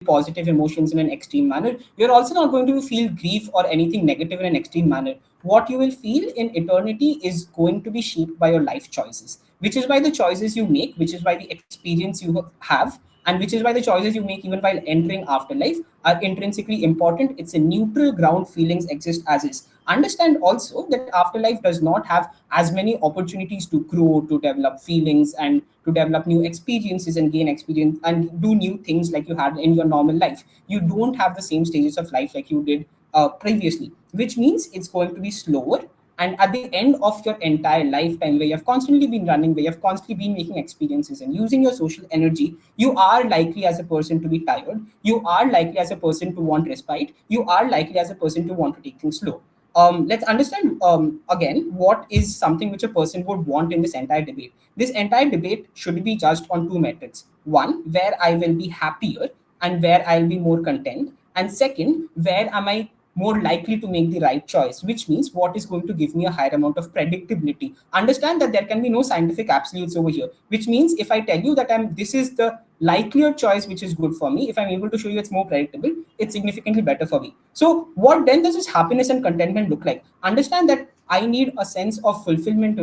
positive emotions in an extreme manner. You're also not going to feel grief or anything negative in an extreme manner. What you will feel in eternity is going to be shaped by your life choices, which is why the choices you make, which is why the experience you have, and which is why the choices you make even while entering afterlife are intrinsically important. It's a neutral ground, feelings exist as is. Understand also that afterlife does not have as many opportunities to grow, to develop feelings, and to develop new experiences and gain experience and do new things like you had in your normal life. You don't have the same stages of life like you did previously, which means it's going to be slower. And at the end of your entire lifetime, where you have constantly been running, where you have constantly been making experiences and using your social energy, you are likely as a person to be tired. You are likely as a person to want respite. You are likely as a person to want to take things slow. Let's understand again what is something which a person would want in this entire debate. This entire debate should be judged on two metrics: one, where I will be happier and where I'll be more content, and second, where am I more likely to make the right choice, which means what is going to give me a higher amount of predictability. Understand that there can be no scientific absolutes over here, which means if I tell you that this is the likelier choice which is good for me, if I'm able to show you it's more predictable, it's significantly better for me. So what then does this happiness and contentment look like? Understand that I need a sense of fulfillment.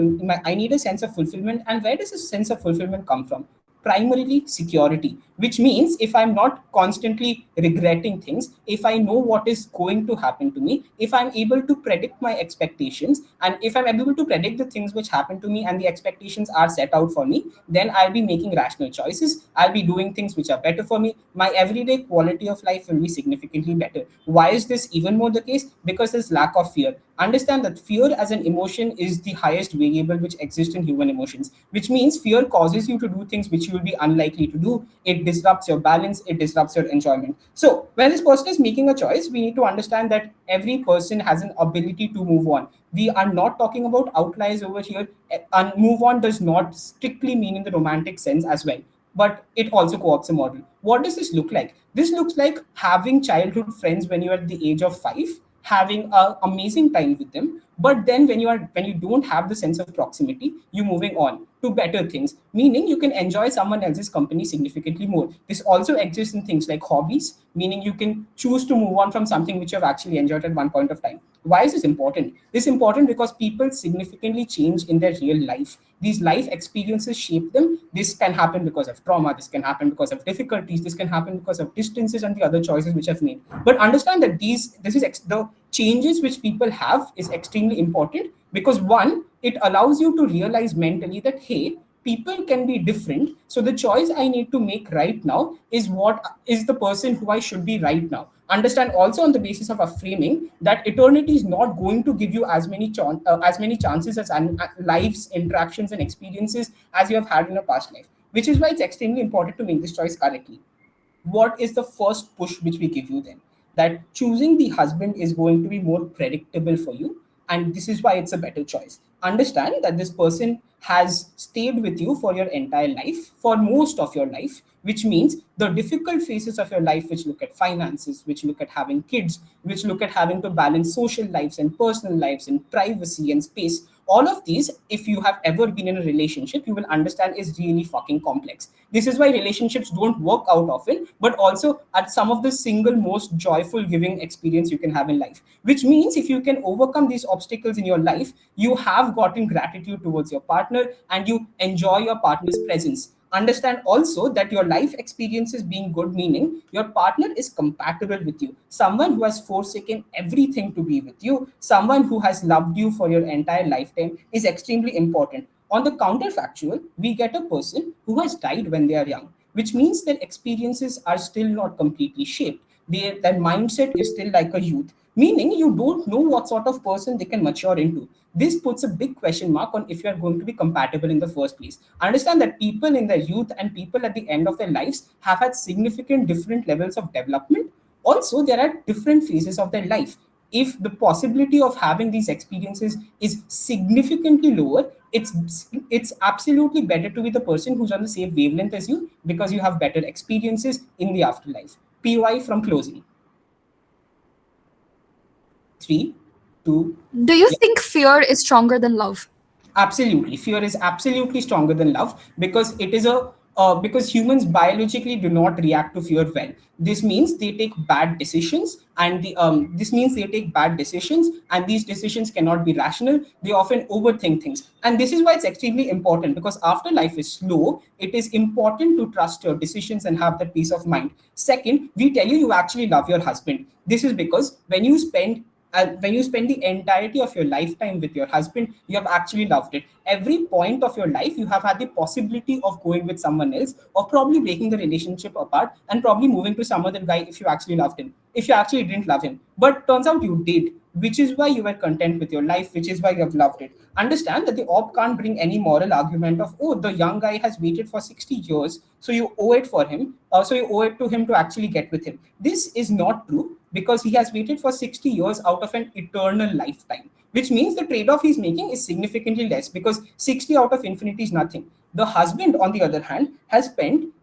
I need a sense of fulfillment. And where does this sense of fulfillment come from? Primarily security, which means if I'm not constantly regretting things, if I know what is going to happen to me, if I'm able to predict my expectations, and if I'm able to predict the things which happen to me and the expectations are set out for me, then I'll be making rational choices. I'll be doing things which are better for me. My everyday quality of life will be significantly better. Why is this even more the case? Because there's lack of fear. Understand that fear as an emotion is the highest variable which exists in human emotions, which means fear causes you to do things which you will be unlikely to do. It disrupts your balance, it disrupts your enjoyment. So when this person is making a choice, we need to understand that every person has an ability to move on. We are not talking about outliers over here, and move on does not strictly mean in the romantic sense as well, but it also co-opts a model. What does this look like? This looks like having childhood friends when you're at the age of 5, having an amazing time with them, but then when you don't have the sense of proximity, you moving on to better things, meaning you can enjoy someone else's company significantly more. This also exists in things like hobbies, meaning you can choose to move on from something which you have actually enjoyed at one point of time. Why is this important? This is important because people significantly change in their real life. These life experiences shape them. This can happen because of trauma, this can happen because of difficulties, this can happen because of distances and the other choices which I've made. But understand that the changes which people have is extremely important, because one, it allows you to realize mentally that hey, people can be different. So the choice I need to make right now is what is the person who I should be right now. Understand also on the basis of a framing that eternity is not going to give you as many chances as lives, interactions, and experiences as you have had in a past life. Which is why it's extremely important to make this choice correctly. What is the first push which we give you then? That choosing the husband is going to be more predictable for you, and this is why it's a better choice. Understand that this person has stayed with you for your entire life, for most of your life, which means the difficult phases of your life, which look at finances, which look at having kids, which look at having to balance social lives and personal lives and privacy and space, all of these, if you have ever been in a relationship, you will understand is really fucking complex. This is why relationships don't work out often, but also are some of the single most joyful giving experience you can have in life. Which means if you can overcome these obstacles in your life, you have gotten gratitude towards your partner and you enjoy your partner's presence. Understand also that your life experiences being good, meaning your partner is compatible with you. Someone who has forsaken everything to be with you, someone who has loved you for your entire lifetime is extremely important. On the counterfactual, we get a person who has died when they are young, which means their experiences are still not completely shaped. Their mindset is still like a youth, meaning you don't know what sort of person they can mature into. This puts a big question mark on if you are going to be compatible in the first place. Understand that people in their youth and people at the end of their lives have had significant different levels of development. Also, there are different phases of their life. If the possibility of having these experiences is significantly lower, it's absolutely better to be the person who's on the same wavelength as you, because you have better experiences in the afterlife. PY from closing. 3, 2. Do you think fear is stronger than love? Absolutely. Fear is absolutely stronger than love, because it is a because humans biologically do not react to fear well. This means they take bad decisions, and this means they take bad decisions, and these decisions cannot be rational. They often overthink things, and this is why it's extremely important. Because after life is slow, it is important to trust your decisions and have that peace of mind. Second, we tell you actually love your husband. This is because when you spend the entirety of your lifetime with your husband, you have actually loved it. Every point of your life, you have had the possibility of going with someone else, or probably breaking the relationship apart, and probably moving to some other guy if you actually loved him, if you actually didn't love him. But turns out you did, which is why you were content with your life, which is why you have loved it. Understand that the op can't bring any moral argument of, oh, the young guy has waited for 60 years, so you owe it for him, so you owe it to him to actually get with him. This is not true, because he has waited for 60 years out of an eternal lifetime, which means the trade off he's making is significantly less, because 60 out of infinity is nothing. The husband, on the other hand, has spent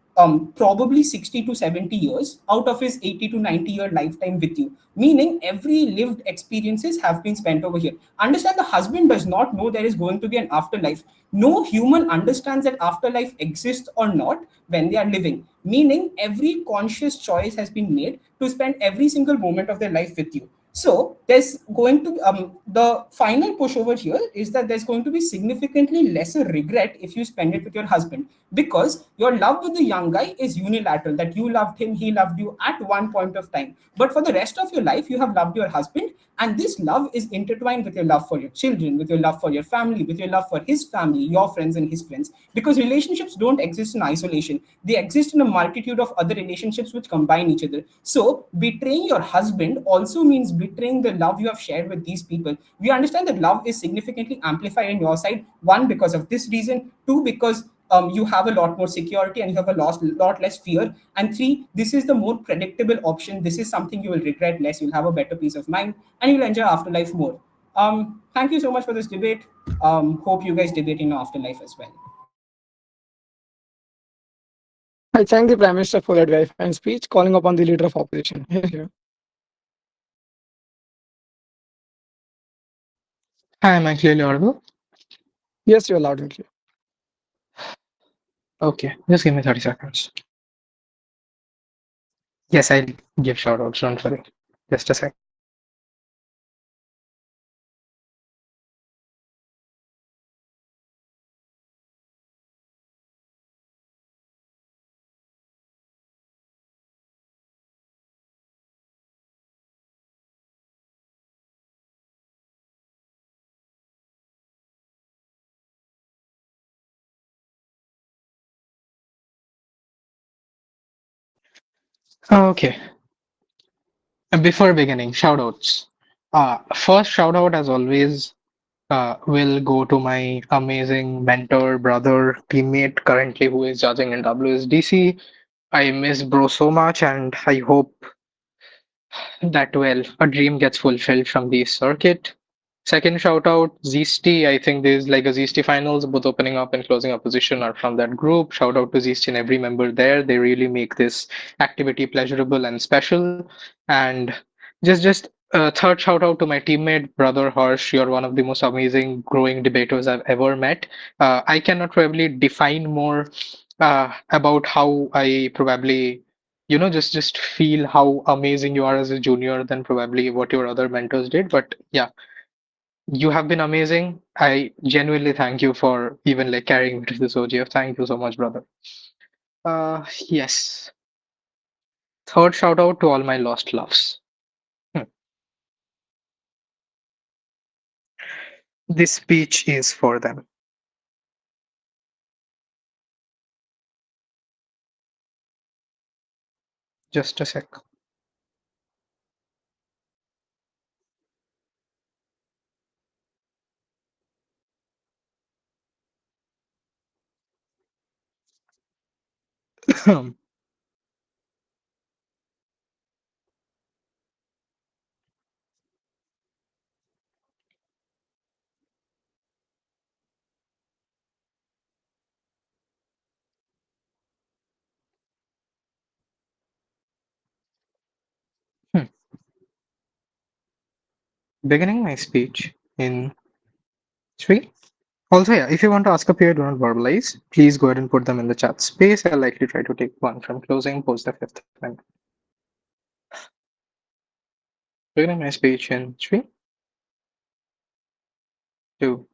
probably 60 to 70 years out of his 80 to 90-year lifetime with you, meaning every lived experiences have been spent over here. Understand, the husband does not know there is going to be an afterlife. No human understands that afterlife exists or not when they are living, meaning every conscious choice has been made to spend every single moment of their life with you. So there's going to the final push over here is that there's going to be significantly lesser regret if you spend it with your husband, because your love with the young guy is unilateral, that you loved him, he loved you at one point of time. But for the rest of your life, you have loved your husband, and this love is intertwined with your love for your children, with your love for your family, with your love for his family, your friends and his friends. Because relationships don't exist in isolation, they exist in a multitude of other relationships which combine each other. So betraying your husband also means betraying the love you have shared with these people. We understand that love is significantly amplified on your side, one, because of this reason, two, because you have a lot more security and you have a lot less fear, and three, this is the more predictable option. This is something you will regret less, you'll have a better peace of mind, and you'll enjoy afterlife more. Thank you so much for this debate. Hope you guys debate in afterlife as well. I thank the Prime Minister for that very fine speech, calling upon the leader of opposition. Here. Hi, am I clearly audible? Yes, you're loud and clear. Okay, just give me 30 seconds. Yes, I'll give shout outs, don't worry. Just a sec. Okay, and before beginning, shout outs. First shout out, as always, will go to my amazing mentor, brother, teammate currently who is judging in WSDC. I miss bro so much, and I hope that, well, a dream gets fulfilled from the circuit. Second shout out, Zeesty. I think there's like a Zeesty finals, both opening up and closing opposition are from that group. Shout out to Zeesty and every member there. They really make this activity pleasurable and special. And third shout out to my teammate, brother Harsh. You're one of the most amazing growing debaters I've ever met. I cannot probably define more about how I probably just feel how amazing you are as a junior than probably what your other mentors did. But yeah, you have been amazing. I genuinely thank you for even like carrying me to this OGF. Thank you so much, brother. Yes. Third shout out to all my lost loves. Hmm. This speech is for them. Just a sec. Hmm. Beginning my speech in three. Also, yeah, if you want to ask a pair, do not verbalize. Please go ahead and put them in the chat space. I'll likely try to take one from closing, post the fifth one. Beginning my speech in three, two,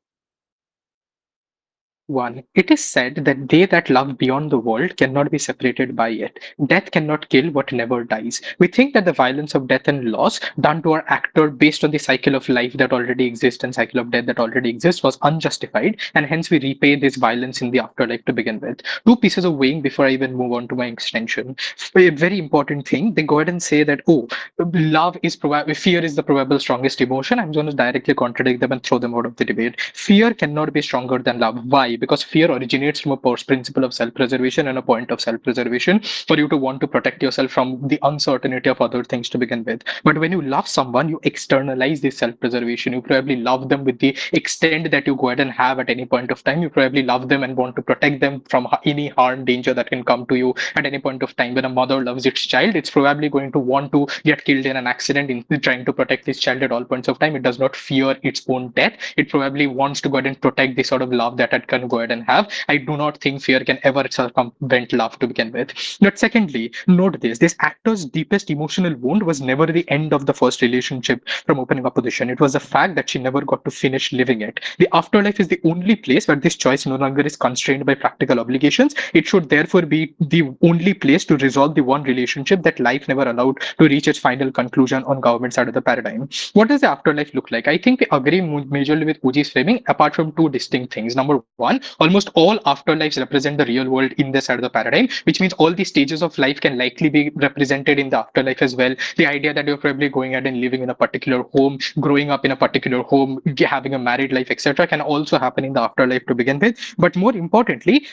one. It is said that they that love beyond the world cannot be separated by it. Death cannot kill what never dies. We think that the violence of death and loss done to our actor based on the cycle of life that already exists and cycle of death that already exists was unjustified, and hence we repay this violence in the afterlife to begin with. Two pieces of weighing before I even move on to my extension. A very important thing, they go ahead and say that, oh, love is fear is the probable strongest emotion. I'm going to directly contradict them and throw them out of the debate. Fear cannot be stronger than love. Why? Because fear originates from a principle of self-preservation and a point of self-preservation for you to want to protect yourself from the uncertainty of other things to begin with. But when you love someone, you externalize this self-preservation. You probably love them with the extent that you go ahead and have at any point of time. You probably love them and want to protect them from any harm, danger that can come to you at any point of time. When a mother loves its child, it's probably going to want to get killed in an accident in trying to protect this child at all points of time. It does not fear its own death. It probably wants to go ahead and protect the sort of love that it can go ahead and have. I do not think fear can ever circumvent love to begin with. But secondly, note this actor's deepest emotional wound was never the end of the first relationship from opening opposition. It was the fact that she never got to finish living it. The afterlife is the only place where this choice no longer is constrained by practical obligations. It should therefore be the only place to resolve the one relationship that life never allowed to reach its final conclusion on government side of the paradigm. What does the afterlife look like? I think we agree majorly with Uji's framing, apart from two distinct things. Number one, almost all afterlives represent the real world in this side of the paradigm, which means all the stages of life can likely be represented in the afterlife as well. The idea that you're probably going ahead and living in a particular home, growing up in a particular home, having a married life, etc., can also happen in the afterlife to begin with. But more importantly,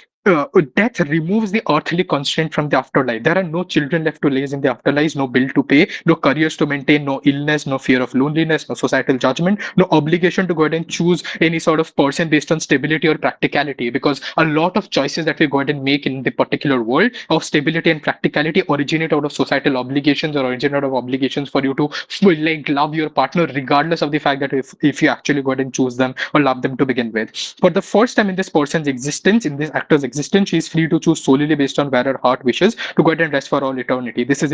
death removes the earthly constraint from the afterlife. There are no children left to raise in the afterlife, no bill to pay, no careers to maintain, no illness, no fear of loneliness, no societal judgment, no obligation to go ahead and choose any sort of person based on stability or practicality. Because a lot of choices that we go ahead and make in the particular world of stability and practicality originate out of societal obligations or originate out of obligations for you to like love your partner regardless of the fact that if you actually go ahead and choose them or love them to begin with. For the first time in this person's existence, in this actor's existence, she is free to choose solely based on where her heart wishes to go ahead and rest for all eternity. This is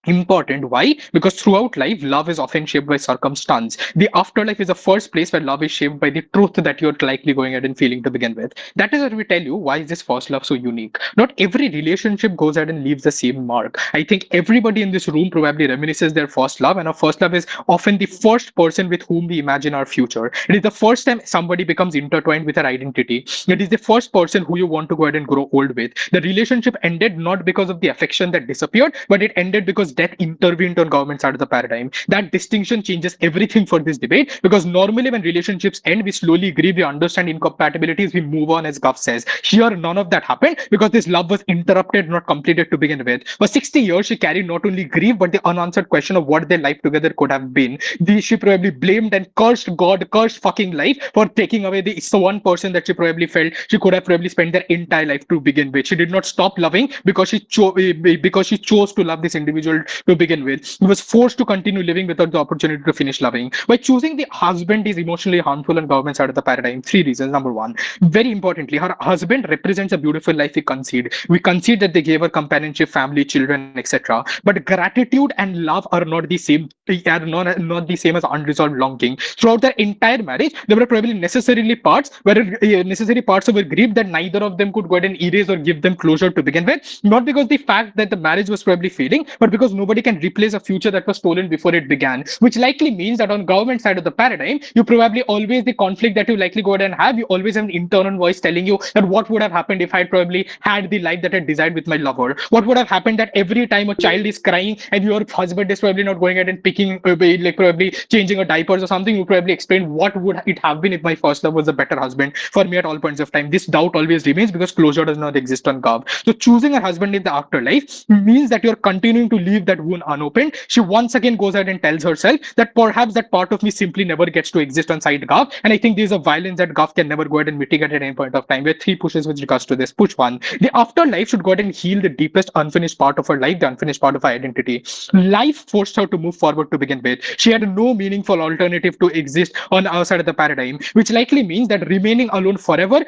important. Why? Because throughout life, love is often shaped by circumstance. The afterlife is the first place where love is shaped by the truth that you're likely going ahead and feeling to begin with. That is where we tell you why is this first love so unique. Not every relationship goes ahead and leaves the same mark. I think everybody in this room probably reminisces their first love, and our first love is often the first person with whom we imagine our future. It is the first time somebody becomes intertwined with our identity. It is the first person who you want to go ahead and grow old with. The relationship ended not because of the affection that disappeared, but it ended because death intervened on government side of the paradigm. That distinction changes everything for this debate, because normally when relationships end, we slowly grieve, we understand incompatibilities, we move on, as Gov says. Here, none of that happened because this love was interrupted, not completed to begin with. For 60 years, she carried not only grief, but the unanswered question of what their life together could have been. She probably blamed and cursed God, cursed fucking life for taking away the one person that she probably felt she could have probably spent their entire life to begin with. She did not stop loving because she chose to love this individual to begin with. She was forced to continue living without the opportunity to finish loving. By choosing the husband is emotionally harmful on government side of the paradigm. Three reasons. Number one, very importantly, her husband represents a beautiful life we concede. We concede that they gave her companionship, family, children, etc. But gratitude and love are not the same. Are not the same as unresolved longing. Throughout their entire marriage, there were probably necessary parts of her grief that neither of them could go ahead and erase or give them closure to begin with. Not because the fact that the marriage was probably failing, but because nobody can replace a future that was stolen before it began. Which likely means that on government side of the paradigm, you probably always the conflict that you likely go ahead and have, you always have an internal voice telling you that what would have happened if I had probably had the life that I desired with my lover. What would have happened that every time a child is crying and your husband is probably not going ahead and picking, like probably changing a diapers or something, you probably explain what would it have been if my first love was a better husband for me at all points of time. This doubt always remains because closure does not exist on Gov. So choosing a husband in the afterlife means that you're continuing to live leave that wound unopened, she once again goes ahead and tells herself that perhaps that part of me simply never gets to exist on side Gav. And I think there's a violence that Gav can never go ahead and mitigate at any point of time. We have three pushes with regards to this. Push one: the afterlife should go ahead and heal the deepest unfinished part of her life, the unfinished part of her identity. Life forced her to move forward to begin with. She had no meaningful alternative to exist on our side of the paradigm, which likely means that remaining alone forever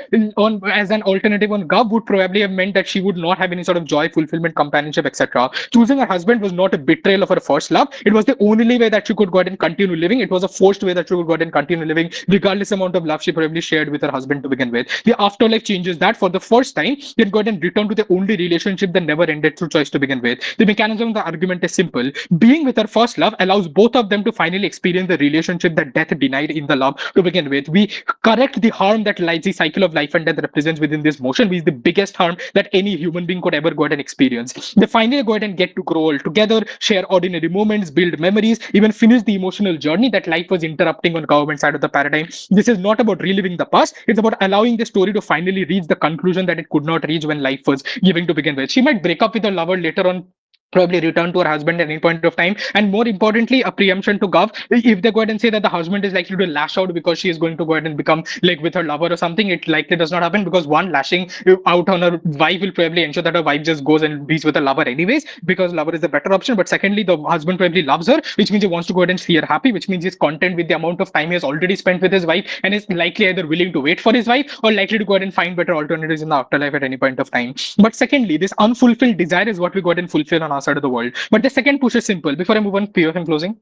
as an alternative on Gav would probably have meant that she would not have any sort of joy, fulfillment, companionship, etc. Choosing her husband was not a betrayal of her first love. It was the only way that she could go ahead and continue living. It was a forced way that she could go ahead and continue living, regardless amount of love she probably shared with her husband to begin with. The afterlife changes that for the first time. Then go ahead and return to the only relationship that never ended through choice to begin with. The mechanism of the argument is simple. Being with her first love allows both of them to finally experience the relationship that death denied in the love to begin with. We correct the harm that lies, the cycle of life and death represents within this motion, which is the biggest harm that any human being could ever go ahead and experience. They finally go ahead and get to grow old together, share ordinary moments, build memories, even finish the emotional journey that life was interrupting on government side of the paradigm. This is not about reliving the past. It's about allowing the story to finally reach the conclusion that it could not reach when life was giving to begin with. She might break up with her lover later on, probably return to her husband at any point of time, and more importantly, a preemption to Gov. If they go ahead and say that the husband is likely to lash out because she is going to go ahead and become like with her lover or something, it likely does not happen, because one, lashing out on her wife will probably ensure that her wife just goes and be with her lover anyways, because lover is the better option. But secondly, the husband probably loves her, which means he wants to go ahead and see her happy, which means he's content with the amount of time he has already spent with his wife, and is likely either willing to wait for his wife or likely to go ahead and find better alternatives in the afterlife at any point of time. But secondly, this unfulfilled desire is what we go ahead and fulfill on our side of the world. But the second push is simple. Before I move on, POF, I'm closing.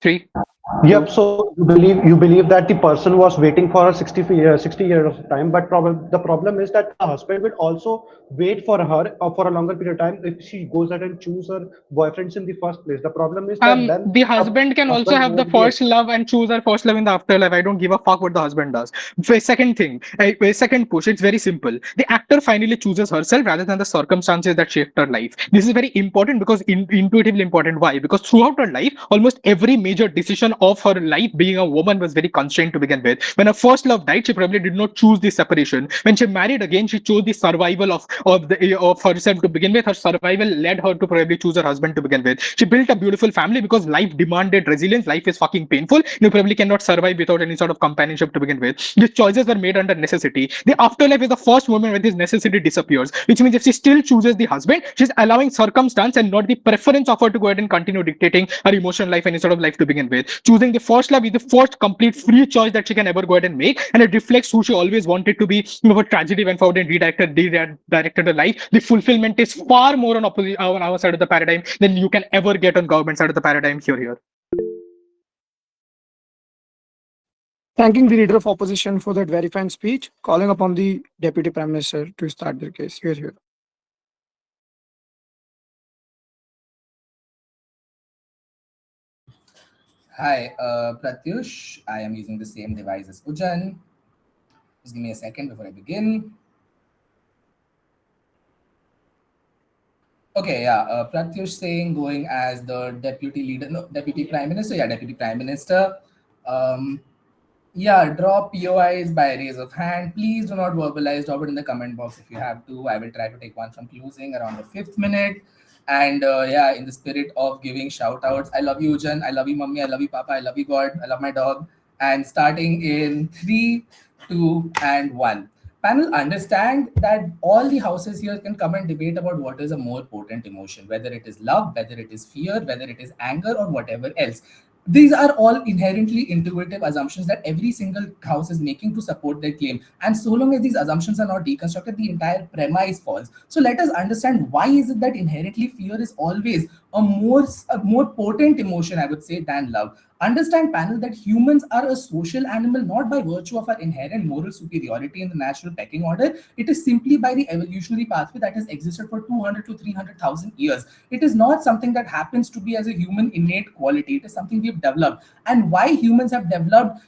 Three, Yep. two. So you believe that the person was waiting for a 60 years of time, but the problem is that the husband will also wait for her for a longer period of time if she goes ahead and choose her boyfriends in the first place. The problem is that then The the husband can also husband have the won't be. first love and choose her first love in the afterlife. I don't give a fuck what the husband does. Second thing, second push, it's very simple. The actor finally chooses herself rather than the circumstances that shaped her life. This is very important because intuitively important. Why? Because throughout her life, almost every major decision of her life, being a woman, was very constrained to begin with. When her first love died, she probably did not choose the separation. When she married again, she chose the survival of herself to begin with. Her survival led her to probably choose her husband to begin with. She built a beautiful family because life demanded resilience. Life is fucking painful. You probably cannot survive without any sort of companionship to begin with. These choices were made under necessity. The afterlife is the first moment when this necessity disappears, which means if she still chooses the husband, she's allowing circumstance and not the preference of her to go ahead and continue dictating her emotional life, any sort of life to begin with. Choosing the first love is the first complete free choice that she can ever go ahead and make, and it reflects who she always wanted to be. For tragedy, when found and redirected her life, the fulfillment is far more on our side of the paradigm than you can ever get on government side of the paradigm. Here. Thanking the leader of opposition for that very fine speech, calling upon the deputy prime minister to start their case. Here. Hi, Pratyush. I am using the same device as Ujan. Just give me a second before I begin. Okay, yeah, Pratyush Singh going as the deputy leader, no, deputy prime minister. Yeah, deputy prime minister. Um, yeah, drop POIs by raise of hand. Please do not verbalize. Drop it in the comment box if you have to. I will try to take one from closing around the 5th minute. And yeah, in the spirit of giving shout outs, I love you, Ujan. I love you, Mummy. I love you, Papa. I love you, God. I love my dog. And starting in three, two, and one. Panel, understand that all the houses here can come and debate about what is a more potent emotion, whether it is love, whether it is fear, whether it is anger, or whatever else. These are all inherently intuitive assumptions that every single house is making to support their claim. And so long as these assumptions are not deconstructed, the entire premise falls. So let us understand, why is it that inherently fear is always a more potent emotion, I would say, than love. Understand, panel, that humans are a social animal not by virtue of our inherent moral superiority in the natural pecking order. It is simply by the evolutionary pathway that has existed for 200 to 300,000 years. It is not something that happens to be as a human innate quality. It is something we've developed. And why humans have developed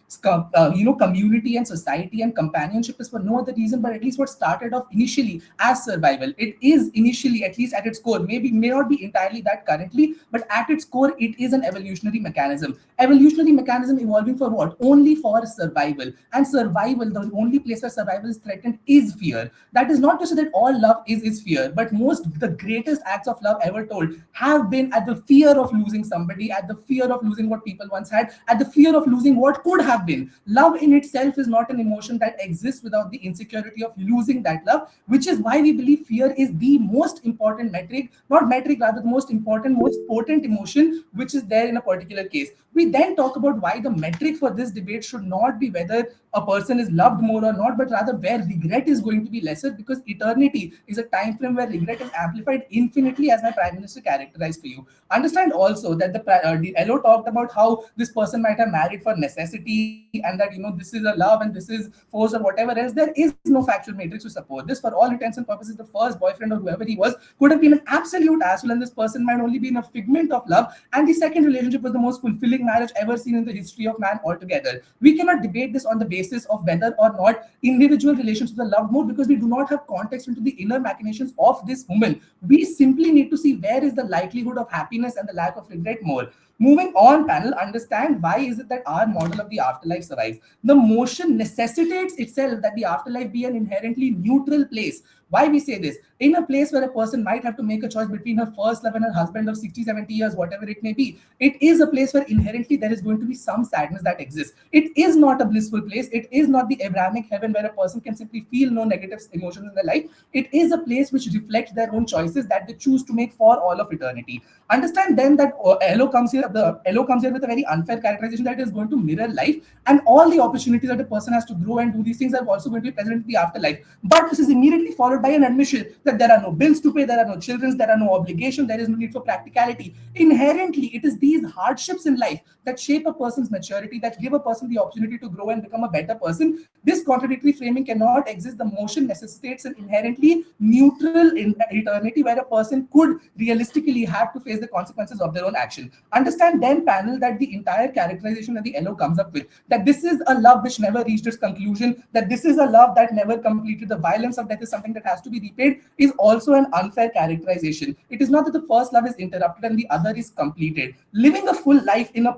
community and society and companionship is for no other reason, but at least what started off initially as survival. It is initially, at least at its core, maybe may not be entirely that currently, but at its core, it is an evolutionary mechanism. Evolutionary mechanism evolving for what? Only for survival. And survival, the only place where survival is threatened is fear. That is not to say that all love is fear, but the greatest acts of love ever told have been at the fear of losing somebody, at the fear of losing what people once had, at the fear of losing what could have been. Love in itself is not an emotion that exists without the insecurity of losing that love, which is why we believe fear is the most important metric, not metric, rather the most important, most potent emotion which is there in a particular case. We then talk about why the metric for this debate should not be whether a person is loved more or not, but rather where regret is going to be lesser, because eternity is a time frame where regret is amplified infinitely, as my prime minister characterized for you. Understand also that the LO talked about how this person might have married for necessity, and that this is a love and this is force or whatever else. There is no factual matrix to support this. For all intents and purposes, the first boyfriend or whoever he was could have been an absolute asshole, and this person might only be in a figment of love. And the second relationship was the most fulfilling marriage ever seen in the history of man altogether. We cannot debate this on the basis of whether or not individual relationships are loved more, because we do not have context into the inner machinations of this woman. We simply need to see where is the likelihood of happiness and the lack of regret more. Moving on, panel, understand why is it that our model of the afterlife survives. The motion necessitates itself that the afterlife be an inherently neutral place. Why we say this? In a place where a person might have to make a choice between her first love and her husband of 60, 70 years, whatever it may be, it is a place where inherently there is going to be some sadness that exists. It is not a blissful place. It is not the Abrahamic heaven where a person can simply feel no negative emotions in their life. It is a place which reflects their own choices that they choose to make for all of eternity. Understand then that LO comes here with a very unfair characterization that is going to mirror life, and all the opportunities that a person has to grow and do these things are also going to be present in the afterlife. But this is immediately followed by an admission that there are no bills to pay, there are no children, there are no obligation, there is no need for practicality. Inherently, it is these hardships in life that shape a person's maturity, that give a person the opportunity to grow and become a better person. This contradictory framing cannot exist. The motion necessitates an inherently neutral eternity where a person could realistically have to face the consequences of their own action. Understand then, panel, that the entire characterization that the LO comes up with, that this is a love which never reached its conclusion, that this is a love that never completed, the violence of death is something that has to be repaid, is also an unfair characterization. It is not that the first love is interrupted and the other is completed. Living a full life in a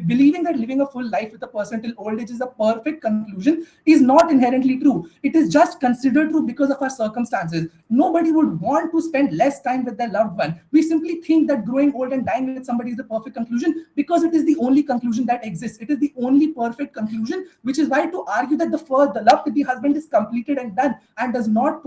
believing that living a full life with a person till old age is a perfect conclusion is not inherently true. It is just considered true because of our circumstances. Nobody would want to spend less time with their loved one. We simply think that growing old and dying with somebody is the perfect conclusion because it is the only conclusion that exists. It is the only perfect conclusion, which is why to argue that the love with the husband is completed and done and does not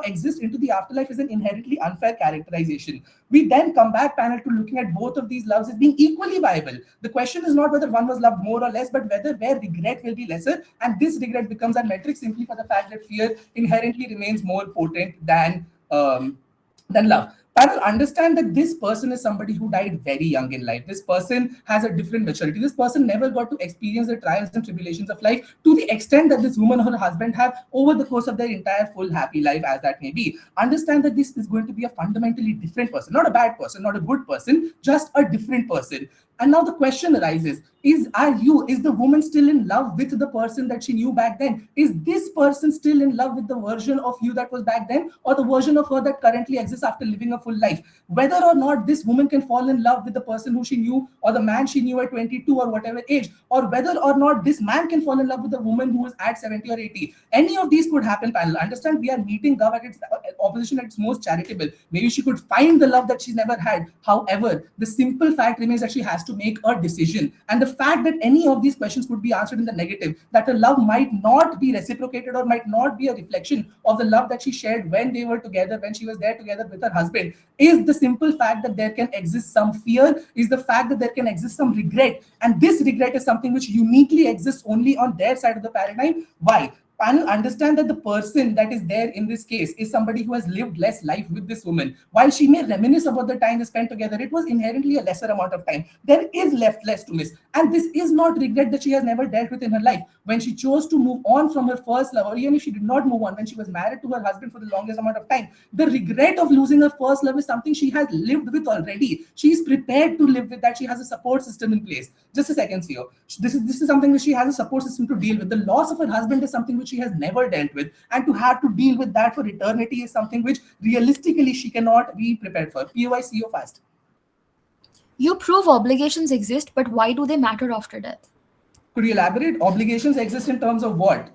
exist into the afterlife is an inherently unfair characterization. We then come back, panel, to looking at both of these loves as being equally viable. The question is not whether one was loved more or less, but whether where regret will be lesser, and this regret becomes a metric simply for the fact that fear inherently remains more potent than love. Panel, understand that this person is somebody who died very young in life. This person has a different maturity. This person never got to experience the trials and tribulations of life to the extent that this woman or her husband have over the course of their entire full happy life, as that may be. Understand that this is going to be a fundamentally different person, not a bad person, not a good person, just a different person. And now the question arises, is the woman still in love with the person that she knew back then? Is this person still in love with the version of you that was back then, or the version of her that currently exists after living a full life? Whether or not this woman can fall in love with the person who she knew, or the man she knew at 22 or whatever age, or whether or not this man can fall in love with the woman who is at 70 or 80. Any of these could happen, panel. Understand, we are meeting Gov at its opposition at its most charitable. Maybe she could find the love that she's never had. However, the simple fact remains that she has to make a decision. And the fact that any of these questions could be answered in the negative, that her love might not be reciprocated or might not be a reflection of the love that she shared when they were together, when she was there together with her husband, is the simple fact that there can exist some fear, is the fact that there can exist some regret. And this regret is something which uniquely exists only on their side of the paradigm. Why? Panel, understand that the person that is there in this case is somebody who has lived less life with this woman. While she may reminisce about the time they spent together, it was inherently a lesser amount of time. There is left less to miss. And this is not regret that she has never dealt with in her life. When she chose to move on from her first love, or even if she did not move on, when she was married to her husband for the longest amount of time, the regret of losing her first love is something she has lived with already. She is prepared to live with that. She has a support system in place. Just a second, Theo. This is something which she has a support system to deal with. The loss of her husband is something which she has never dealt with, and to have to deal with that for eternity is something which realistically she cannot be prepared for. POI, CO fast. You prove obligations exist, but why do they matter after death? Could you elaborate? Obligations exist in terms of what?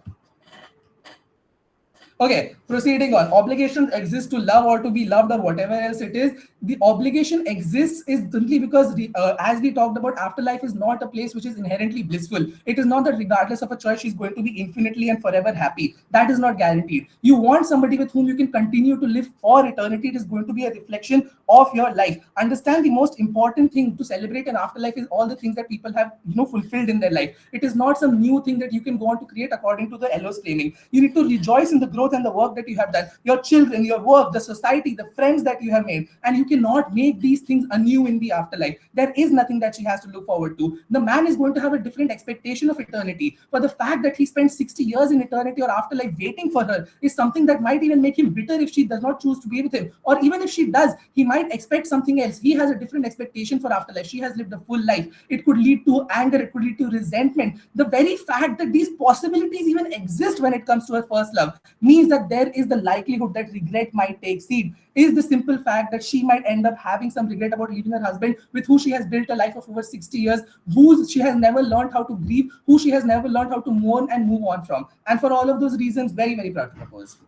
Okay, proceeding on. Obligations exist to love or to be loved or whatever else it is. The obligation exists is simply because, as we talked about, afterlife is not a place which is inherently blissful. It is not that regardless of a choice, she's going to be infinitely and forever happy. That is not guaranteed. You want somebody with whom you can continue to live for eternity. It is going to be a reflection of your life. Understand the most important thing to celebrate an afterlife is all the things that people have fulfilled in their life. It is not some new thing that you can go on to create according to the Elos framing. You need to rejoice in the growth and the work that you have done, your children, your work, the society, the friends that you have made, and you cannot make these things anew in the afterlife. There is nothing that she has to look forward to. The man is going to have a different expectation of eternity. For the fact that he spent 60 years in eternity or afterlife waiting for her is something that might even make him bitter if she does not choose to be with him. Or even if she does, he might expect something else. He has a different expectation for afterlife. She has lived a full life. It could lead to anger, it could lead to resentment. The very fact that these possibilities even exist when it comes to her first love means that there is the likelihood that regret might take seed. Is the simple fact that she might end up having some regret about leaving her husband with who she has built a life of over 60 years, who she has never learned how to grieve, who she has never learned how to mourn and move on from. And for all of those reasons, very, very proud to propose.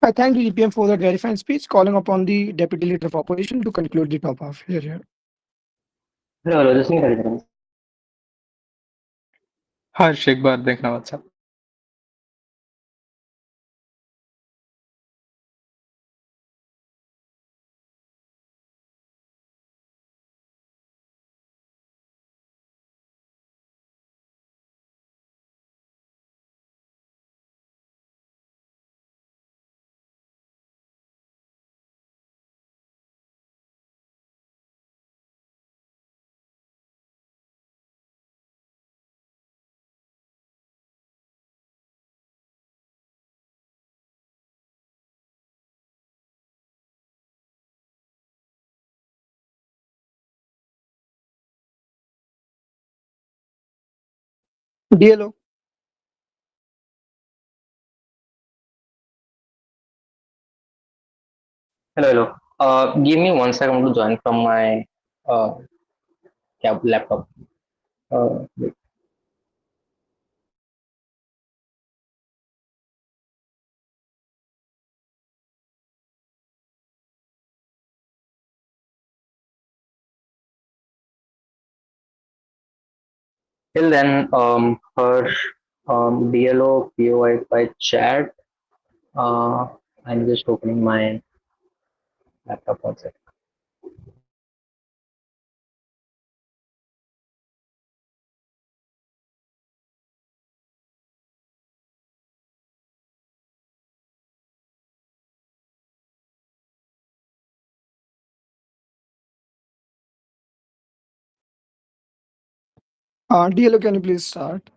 I thank the EPM for that very fine speech, calling upon the Deputy Leader of Opposition to conclude the top half. Here, here. Hello hello just नहीं हर्ष एक बार देखना WhatsApp. DLO. Hello hello give me one second to join from my laptop till then her DLO POI by chat I'm just opening my laptop one second. DLO, can you please start?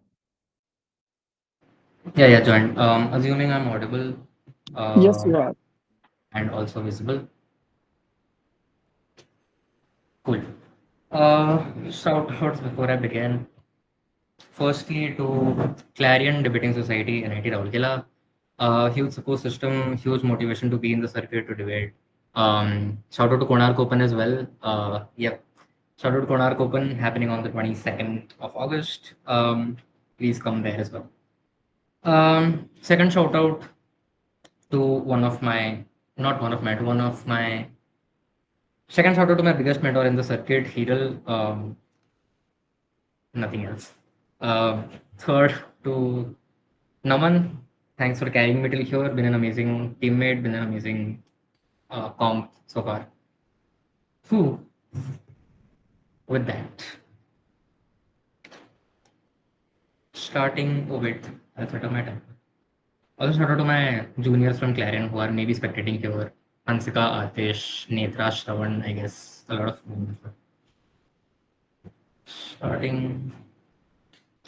Yeah, joined. Assuming I'm audible Yes, you are. and also visible. Cool. Shout outs before I begin. Firstly, to Clarion Debating Society, NIT Raulkela. Huge support system, huge motivation to be in the circuit to debate. Shout out to Konark Open as well. Yep. Shout out to Konark Open happening on the 22nd of August. Please come there as well. Second shout out to one of my second shout out to my biggest mentor in the circuit, Hiral. Nothing else. Third to Naman. Thanks for carrying me till here. Been an amazing teammate. Been an amazing comp so far. Whew. With that, starting with that's what my time. Also shout out to my juniors from Clarion who are maybe spectating here. Hansika, Atish, Netra, Shravan, I guess a lot of them. Starting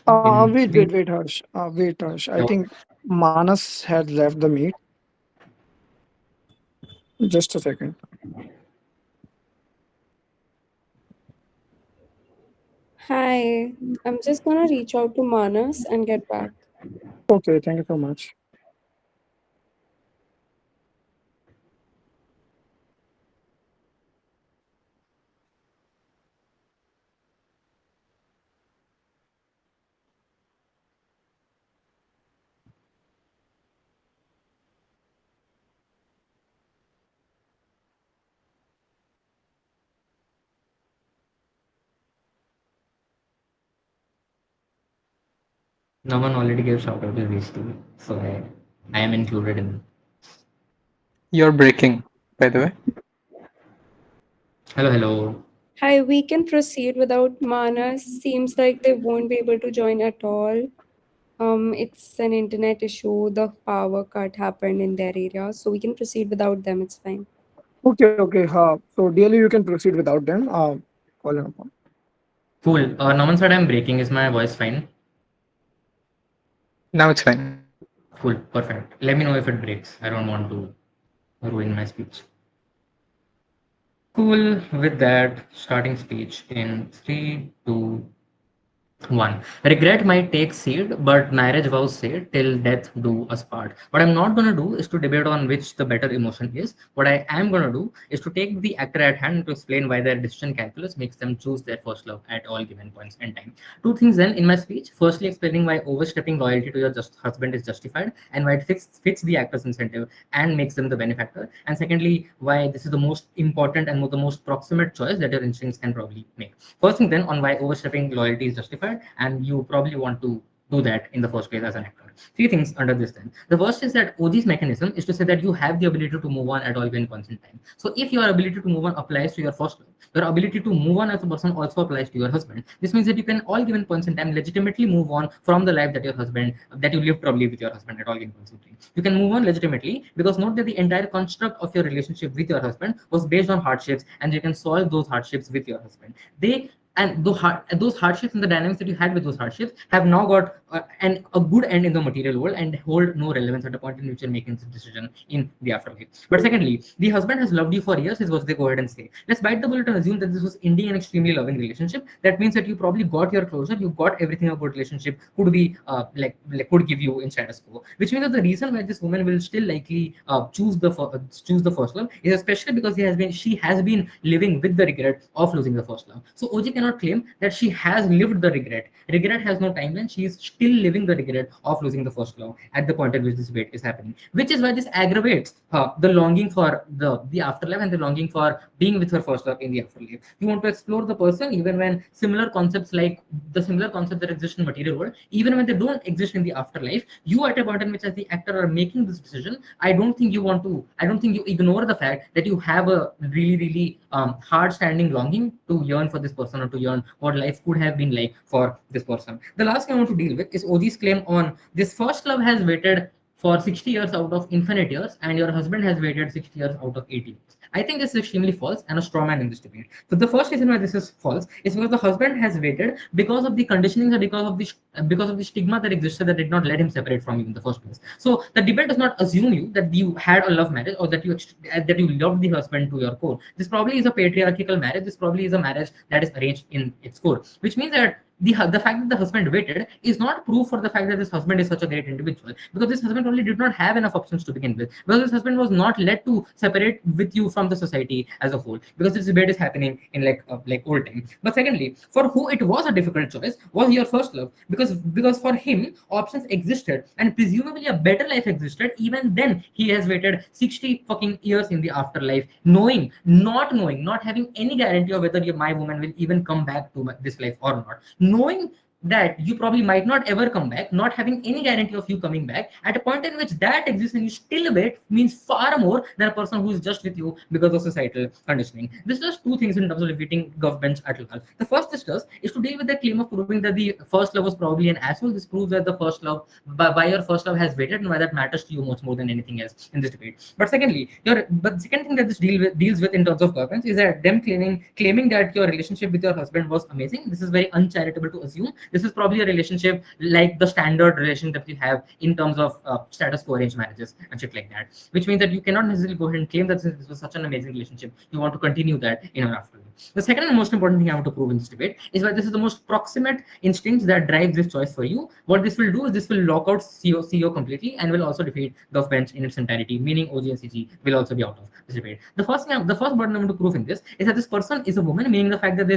Wait, Harsh. Wait, Harsh. I think Manas had left the meet. Just a second. Hi, I'm just gonna reach out to Manas and get back. Okay, thank you so much. No one already gave shout out to these two, so I am included in. You're breaking, by the way. Hello, hello. Hi, we can proceed without Manas. Seems like they won't be able to join at all. It's an internet issue. The power cut happened in their area, so we can proceed without them. It's fine. Okay. So DLU, you can proceed without them. Calling upon. Cool. Naman said I'm breaking. Is my voice fine? Now it's fine. Cool. Perfect. Let me know if it breaks. I don't want to ruin my speech. Cool. With that, starting speech in three, two, one. Regret might take seed, but marriage vows say, till death do us part. What I'm not going to do is to debate on which the better emotion is. What I am going to do is to take the actor at hand to explain why their decision calculus makes them choose their first love at all given points in time. Two things then in my speech. Firstly, explaining why overstepping loyalty to your husband is justified and why it fits the actor's incentive and makes them the benefactor. And secondly, why this is the most important and the most proximate choice that your instincts can probably make. First thing then on why overstepping loyalty is justified, and you probably want to do that in the first place as an actor. Three things under this then. The first is that OG's mechanism is to say that you have the ability to move on at all given points in time. So if your ability to move on applies to your first love, your ability to move on as a person also applies to your husband. This means that you can all given points in time legitimately move on from the life that you lived probably with your husband at all given points in time. You can move on legitimately because note that the entire construct of your relationship with your husband was based on hardships, and you can solve those hardships with your husband. Those hardships and the dynamics that you had with those hardships have now got a good end in the material world and hold no relevance at the point in which you're making this decision in the afterlife. But secondly, the husband has loved you for years, is what they go ahead and say. Let's bite the bullet and assume that this was indeed an extremely loving relationship. That means that you probably got your closure, you got everything a good relationship could be could give you in status quo. Which means that the reason why this woman will still likely choose the first love is especially because she has been living with the regret of losing the first love. So OG cannot claim that she has lived the regret. Regret has no timeline. She is still living the regret of losing the first love at the point at which this debate is happening. Which is why this aggravates the longing for the afterlife and the longing for being with her first love in the afterlife. You want to explore the person even when similar concepts like the similar concepts that exist in material world, even when they don't exist in the afterlife, you at a point in which as the actor are making this decision, I don't think you ignore the fact that you have a really hard standing longing to yearn for this person or to yearn what life could have been like for this person. The last thing I want to deal with is OG's claim on this first love has waited for 60 years out of infinite years, and your husband has waited 60 years out of 80 years. I think this is extremely false and a straw man in this debate. So the first reason why this is false is because the husband has waited because of the conditionings or because of the stigma that existed that did not let him separate from you in the first place. So the debate does not assume you that you had a love marriage or that you loved the husband to your core. This probably is a patriarchal marriage. This probably is a marriage that is arranged in its core, which means that the fact that the husband waited is not proof for the fact that this husband is such a great individual, because this husband probably did not have enough options to begin with, because this husband was not led to separate with you from the society as a whole, because this debate is happening in like old time. But secondly, for who it was a difficult choice was your first love, because for him options existed and presumably a better life existed. Even then he has waited 60 fucking years in the afterlife, knowing, not having any guarantee of whether my woman will even come back to this life or not, knowing that you probably might not ever come back, not having any guarantee of you coming back. At a point in which that exists and you still wait means far more than a person who is just with you because of societal conditioning. This does two things in terms of defeating Gov bench at large. The first this does is to deal with the claim of proving that the first love was probably an asshole. This proves that the first love, by your first love has waited, and why that matters to you much more than anything else in this debate. But the second thing that this deals with in terms of governance is that them claiming that your relationship with your husband was amazing. This is very uncharitable to assume. This is probably a relationship like the standard relation that you have in terms of status quo arranged marriages and shit like that, which means that you cannot necessarily go ahead and claim that this was such an amazing relationship, you want to continue that in an afterlife. The second and most important thing I want to prove in this debate is why this is the most proximate instinct that drives this choice for you. What this will do is this will lock out CEO completely and will also defeat the bench in its entirety, meaning OG and CG will also be out of this debate. The first button I want to prove in this is that this person is a woman, meaning the fact that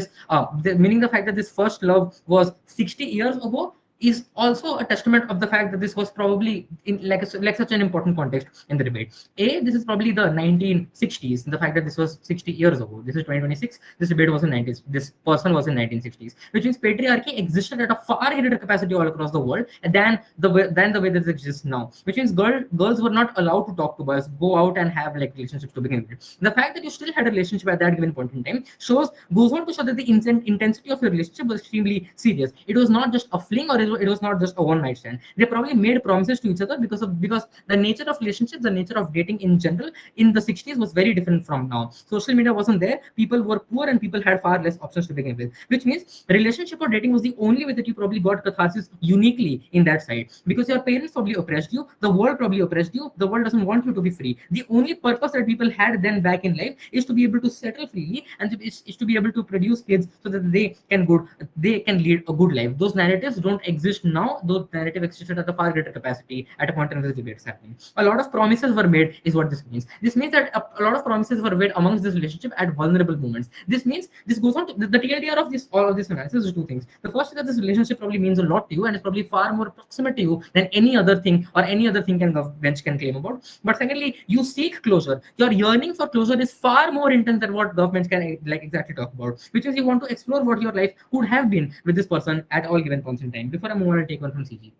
this first love was 60 years ago is also a testament of the fact that this was probably in like such an important context in the debate. This is probably the 1960s. The fact that this was 60 years ago. This is 2026. This debate was in 90s. This person was in 1960s, which means patriarchy existed at a far greater capacity all across the world than the way that it exists now. Which means girls were not allowed to talk to boys, go out and have like relationships to begin with. The fact that you still had a relationship at that given point in time goes on to show that the intensity of your relationship was extremely serious. It was not just a fling, or it was not just a one night stand. They probably made promises to each other because the nature of relationships, the nature of dating in general in the 60s was very different from now. Social media wasn't there. People were poor and people had far less options to begin with. Which means relationship or dating was the only way that you probably got catharsis uniquely in that side, because your parents probably oppressed you, the world probably oppressed you, the world doesn't want you to be free. The only purpose that people had then back in life is to be able to settle freely, and is to be able to produce kids so that they can lead a good life. Those narratives don't exist now. Those narratives existed at a far greater capacity at a point in this debate is happening. A lot of promises were made is what this means. This means that a lot of promises were made amongst this relationship at vulnerable moments. This means this goes on to the TLDR of this all of this analysis is two things. The first is that this relationship probably means a lot to you and is probably far more proximate to you than any other thing or any other thing can bench can claim about. But secondly, you seek closure. Your yearning for closure is far more intense than what governments can like exactly talk about, which is you want to explore what your life could have been with this person at all given points in time. Before I move on, I'll take one from CG.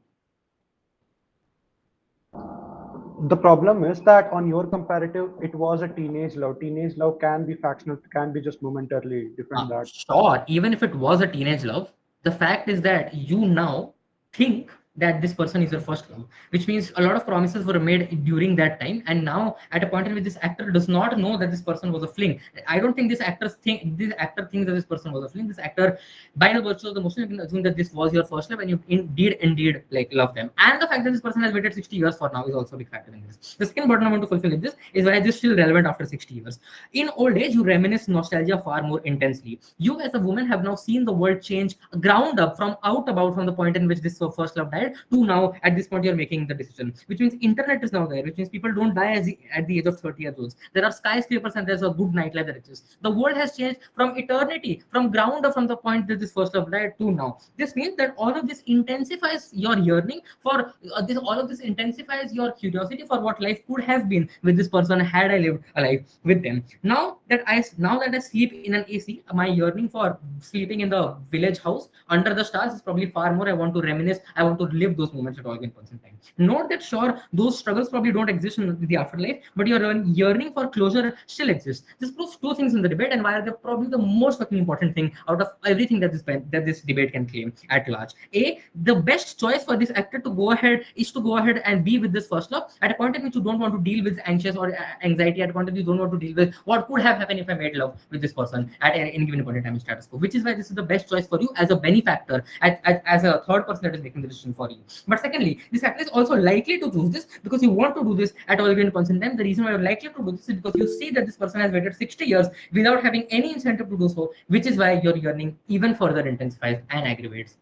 The problem is that on your comparative, it was a teenage love. Teenage love can be factional, can be just momentarily different. That Sure, even if it was a teenage love, the fact is that you now think that this person is your first love, which means a lot of promises were made during that time, and now at a point in which this actor does not know that this person was a fling. I don't think this actor thinks that this person was a fling. This actor, by the virtue of the motion, you can assume that this was your first love, and you indeed like love them. And the fact that this person has waited 60 years for now is also a big factor in this. The second button I want to fulfill in this is why this is still relevant after 60 years. In old age, you reminisce nostalgia far more intensely. You, as a woman, have now seen the world change ground up from out about from the point in which this first love died to now at this point you're making the decision. Which means internet is now there. Which means people don't die at the age of 30 years old. There are skyscrapers and there's a good nightlife that exists. The world has changed from eternity, from ground up from the point that this first love died to now. This means that all of this intensifies your yearning for this. All of this intensifies your curiosity for what life could have been with this person had I lived a life with them. Now that I sleep in an AC, my yearning for sleeping in the village house under the stars is probably far more. I want to reminisce. I want to live those moments at all given points in time. Note that sure, those struggles probably don't exist in the afterlife, but your yearning for closure still exists. This proves two things in the debate, and why they're probably the most fucking important thing out of everything that this debate can claim at large. The best choice for this actor to go ahead is to go ahead and be with this first love at a point at which you don't want to deal with anxious or anxiety. At a point at which you don't want to deal with what could have happened if I made love with this person at any given point in time in status quo, which is why this is the best choice for you as a benefactor, as a third person that is making the decision for you. But secondly, this actor is also likely to choose this because you want to do this at all given points in time. The reason why you're likely to do this is because you see that this person has waited 60 years without having any incentive to do so, which is why your yearning even further intensifies and aggravates.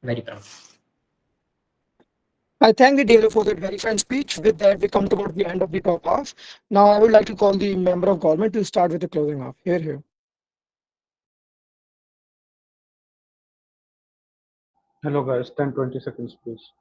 Very proud. I thank the dealer for that very fine speech. With that, we come toward the end of the top half. Now, I would like to call the member of government to start with the closing half. Here. hello guys, 10-20 seconds, please.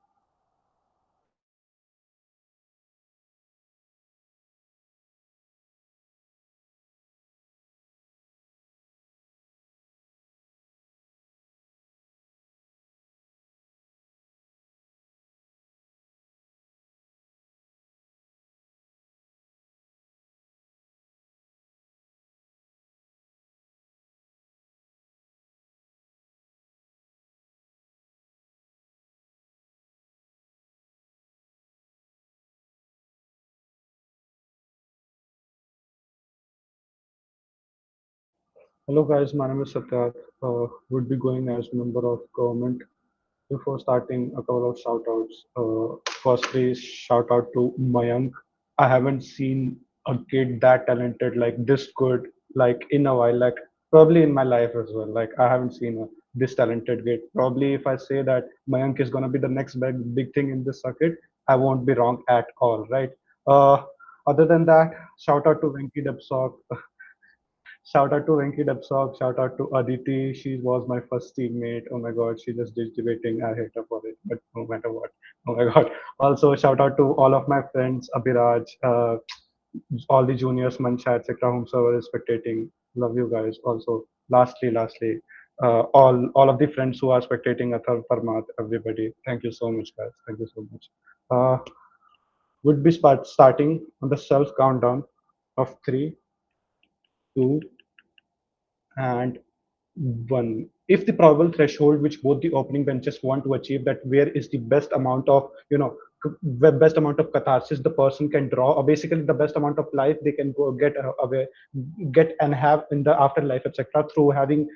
Hello guys, my name is Satyarth. Would be going as member of government. Before starting, a couple of shout outs. Firstly, shout out to Mayank. I haven't seen a kid that talented, like this good, like in a while, like probably in my life as well. Like I haven't seen this talented kid. Probably if I say that Mayank is gonna be the next big thing in this circuit, I won't be wrong at all, right? Uh, Other than that, shout out to Venki Debsok. Shout out to Venki Dapsog. Shout out to Aditi. She was my first teammate. Oh my god, she just did debating. I hate her for it, but no matter what. Oh my god. Also, shout out to all of my friends, Abhiraj, all the juniors, Mancha, etc., whomsoever is spectating. Love you guys. Also, lastly, all of the friends who are spectating, Athar, Parmat, everybody. Thank you so much, guys. Thank you so much. Would be starting on the self countdown of 3, 2, and 1. If the probable threshold which both the opening benches want to achieve, that where is the best amount of, best amount of catharsis the person can draw, or basically the best amount of life they can go get away, get and have in the afterlife, etc., through having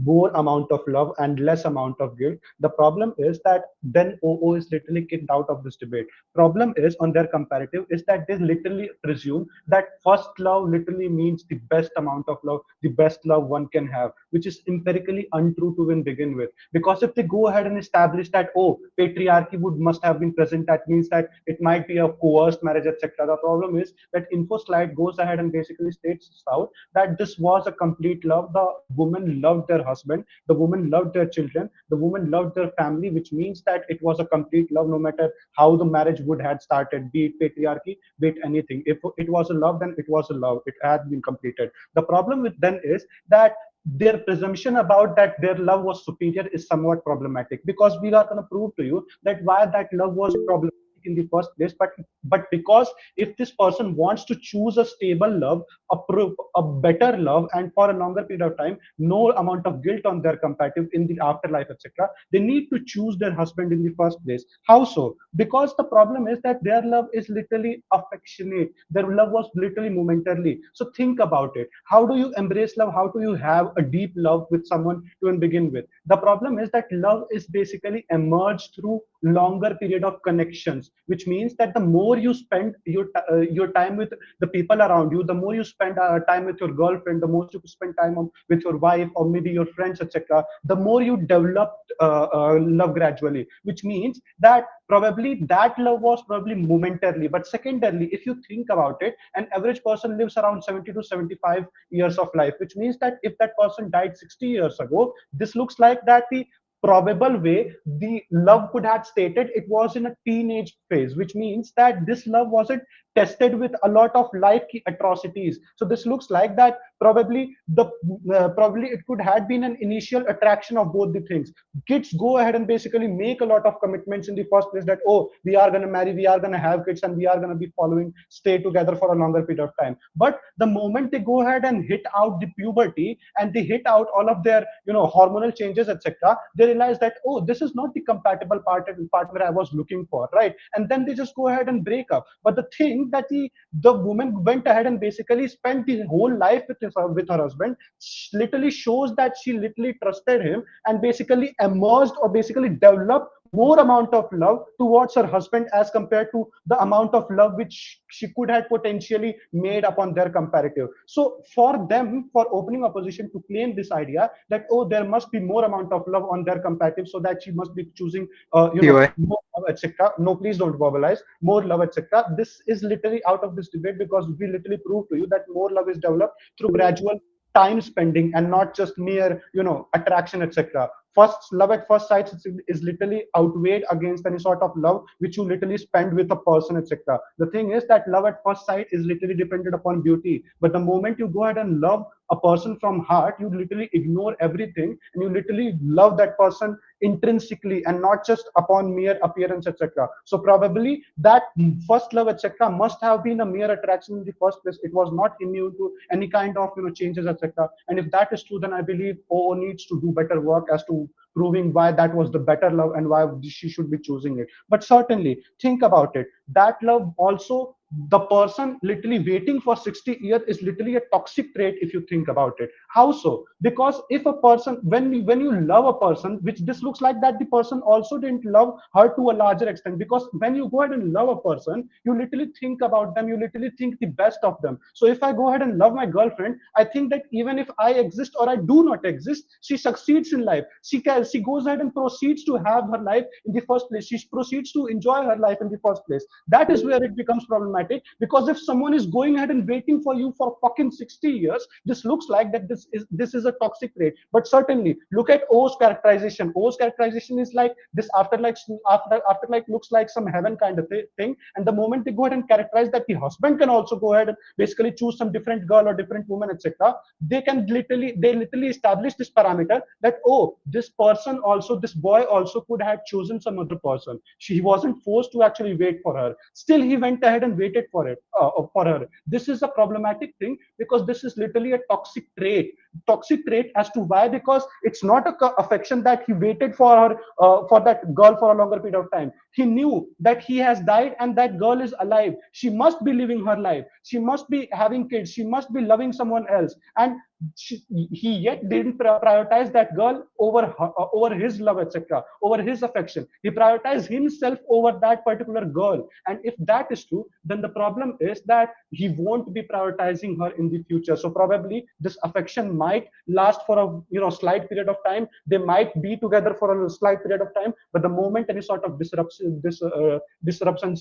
more amount of love and less amount of guilt. The problem is that then OO is literally kicked out of this debate. Problem is on their comparative is that they literally presume that first love literally means the best amount of love, the best love one can have, which is empirically untrue to begin with. Because if they go ahead and establish that, oh, patriarchy would must have been present, that means that it might be a coerced marriage, etc. The problem is that info slide goes ahead and basically states out that this was a complete love. The woman loved their husband, the woman loved their children, the woman loved their family, which means that it was a complete love, no matter how the marriage would had started, be it patriarchy, be it anything. If it was a love, then it was a love, it had been completed. The problem with them is that their presumption about that their love was superior is somewhat problematic, because we are going to prove to you that why that love was problematic in the first place. But because if this person wants to choose a stable love, a better love, and for a longer period of time, no amount of guilt on their comparative in the afterlife, etc., they need to choose their husband in the first place. How so? Because the problem is that their love is literally affectionate, their love was literally momentarily. So think about it. How do you embrace love? How do you have a deep love with someone to begin with? The problem is that love is basically emerged through longer period of connections, which means that the more you spend your time with the people around you, the more you spend time with your girlfriend, the more you spend time with your wife or maybe your friends, etc., the more you develop love gradually, which means that probably that love was probably momentarily. But secondarily, if you think about it, an average person lives around 70 to 75 years of life, which means that if that person died 60 years ago, this looks like that the probable way the love could have stated it was in a teenage phase, which means that this love wasn't tested with a lot of life atrocities. So this looks like that probably it could have been an initial attraction of both the things. Kids go ahead and basically make a lot of commitments in the first place, that, oh, we are going to marry, we are going to have kids, and we are going to be following, stay together for a longer period of time. But the moment they go ahead and hit out the puberty and they hit out all of their hormonal changes, etc., they realize that, oh, this is not the compatible partner I was looking for, right? And then they just go ahead and break up. But the thing that the woman went ahead and basically spent the whole life with her husband literally shows that she literally trusted him and basically emerged or basically developed more amount of love towards her husband as compared to the amount of love which she could have potentially made upon their comparative. So for them, for opening opposition to claim this idea that, oh, there must be more amount of love on their comparative, so that she must be choosing UI. more love, etc., no, please don't verbalize, more love, etc., this is literally out of this debate, because we literally prove to you that more love is developed through gradual time spending and not just mere attraction, etc. First love at first sight is literally outweighed against any sort of love which you literally spend with a person, etc. The thing is that love at first sight is literally dependent upon beauty, but the moment you go ahead and love a person from heart, you literally ignore everything and you literally love that person intrinsically and not just upon mere appearance, etc. So probably that first love, etc., must have been a mere attraction in the first place. It was not immune to any kind of changes, etc. And if that is true, then I believe OO needs to do better work as to proving why that was the better love and why she should be choosing it. But certainly think about it, that love also, the person literally waiting for 60 years is literally a toxic trait if you think about it. How so? Because if a person, when you love a person, which this looks like that the person also didn't love her to a larger extent, because when you go ahead and love a person, you literally think about them, you literally think the best of them. So if I go ahead and love my girlfriend, I think that even if I exist or I do not exist, she succeeds in life. She goes ahead and proceeds to have her life in the first place. She proceeds to enjoy her life in the first place. That is where it becomes problematic. problematic, because if someone is going ahead and waiting for you for fucking 60 years, this looks like that this is a toxic trait. But certainly look at O's characterization. O's characterization is like this afterlife looks like some heaven kind of thing. And the moment they go ahead and characterize that the husband can also go ahead and basically choose some different girl or different woman, etc., they literally establish this parameter that, oh, this person also, this boy also could have chosen some other person. She wasn't forced to actually wait for her. Still, he went ahead and waited for her. This is a problematic thing, because this is literally a toxic trait. Toxic trait as to why? Because it's not a affection that he waited for her, for that girl for a longer period of time. He knew that he has died and that girl is alive. She must be living her life. She must be having kids. She must be loving someone else. And he yet didn't prioritize that girl over his love, etc., over his affection. He prioritized himself over that particular girl. And if that is true, then the problem is that he won't be prioritizing her in the future. So probably this affection might last for a slight period of time. They might be together for a slight period of time, but the moment any sort of disruption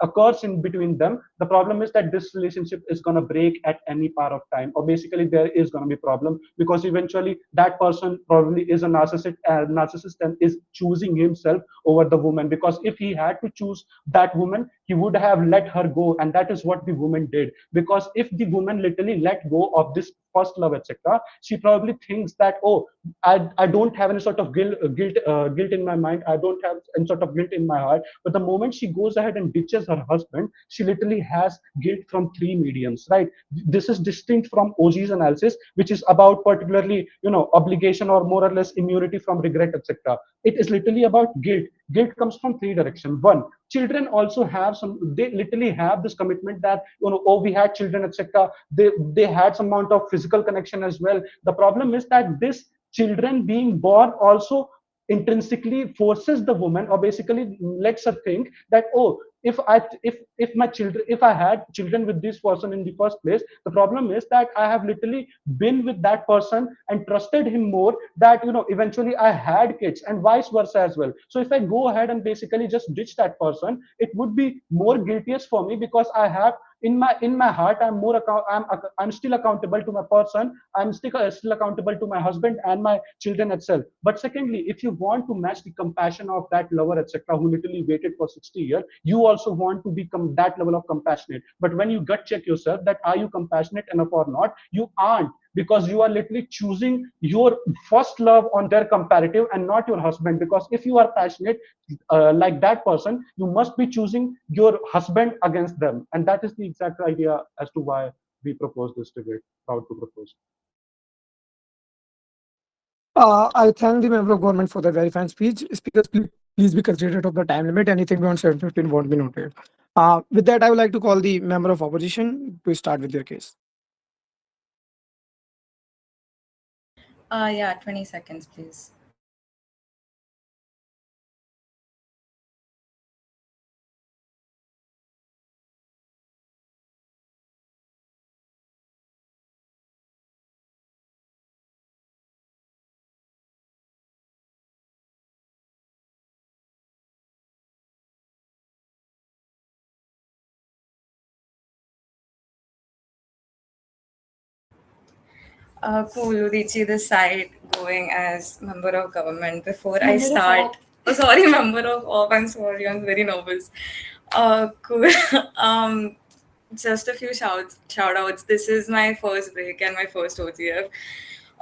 occurs in between them, the problem is that this relationship is going to break at any part of time, or basically there is going to be problem, because eventually that person probably is a narcissist and is choosing himself over the woman. Because if he had to choose that woman, he would have let her go, and that is what the woman did. Because if the woman literally let go of this first love, etc., she probably thinks that, oh, I don't have any sort of guilt in my mind. I don't have any sort of guilt in my heart. But the moment she goes ahead and ditches her husband, she literally has guilt from three mediums, right? This is distinct from OG's analysis, which is about particularly, obligation or more or less immunity from regret, etc. It is literally about guilt. Guilt comes from three directions. One, children also have they literally have this commitment that, oh, we had children, etc. They had some amount of physical connection as well. The problem is that this children being born also intrinsically forces the woman, or basically lets her think that, oh, if I had children with this person in the first place, the problem is that I have literally been with that person and trusted him more, that eventually I had kids, and vice versa as well. So if I go ahead and basically just ditch that person, it would be more guiltious for me, because I have in my heart, I'm still accountable to my person. I'm still accountable to my husband and my children itself. But secondly, if you want to match the compassion of that lover, etc., who literally waited for 60 years, you also want to become that level of compassionate. But when you gut check yourself that are you compassionate enough or not, you aren't, because you are literally choosing your first love on their comparative and not your husband. Because if you are passionate, like that person, you must be choosing your husband against them. And that is the exact idea as to why we propose this debate, proud to propose. I thank the member of government for the very fine speech. Speakers, please be considerate of the time limit. Anything beyond 7:15 won't be noted. With that, I would like to call the member of opposition to start with their case. Yeah, 20 seconds, please. Cool, Udichi, this side going as member of government. Before I Member of start, op. oh sorry, member of op. I'm sorry, I'm very nervous. Cool. Just a few shout outs. This is my first break and my first OGF.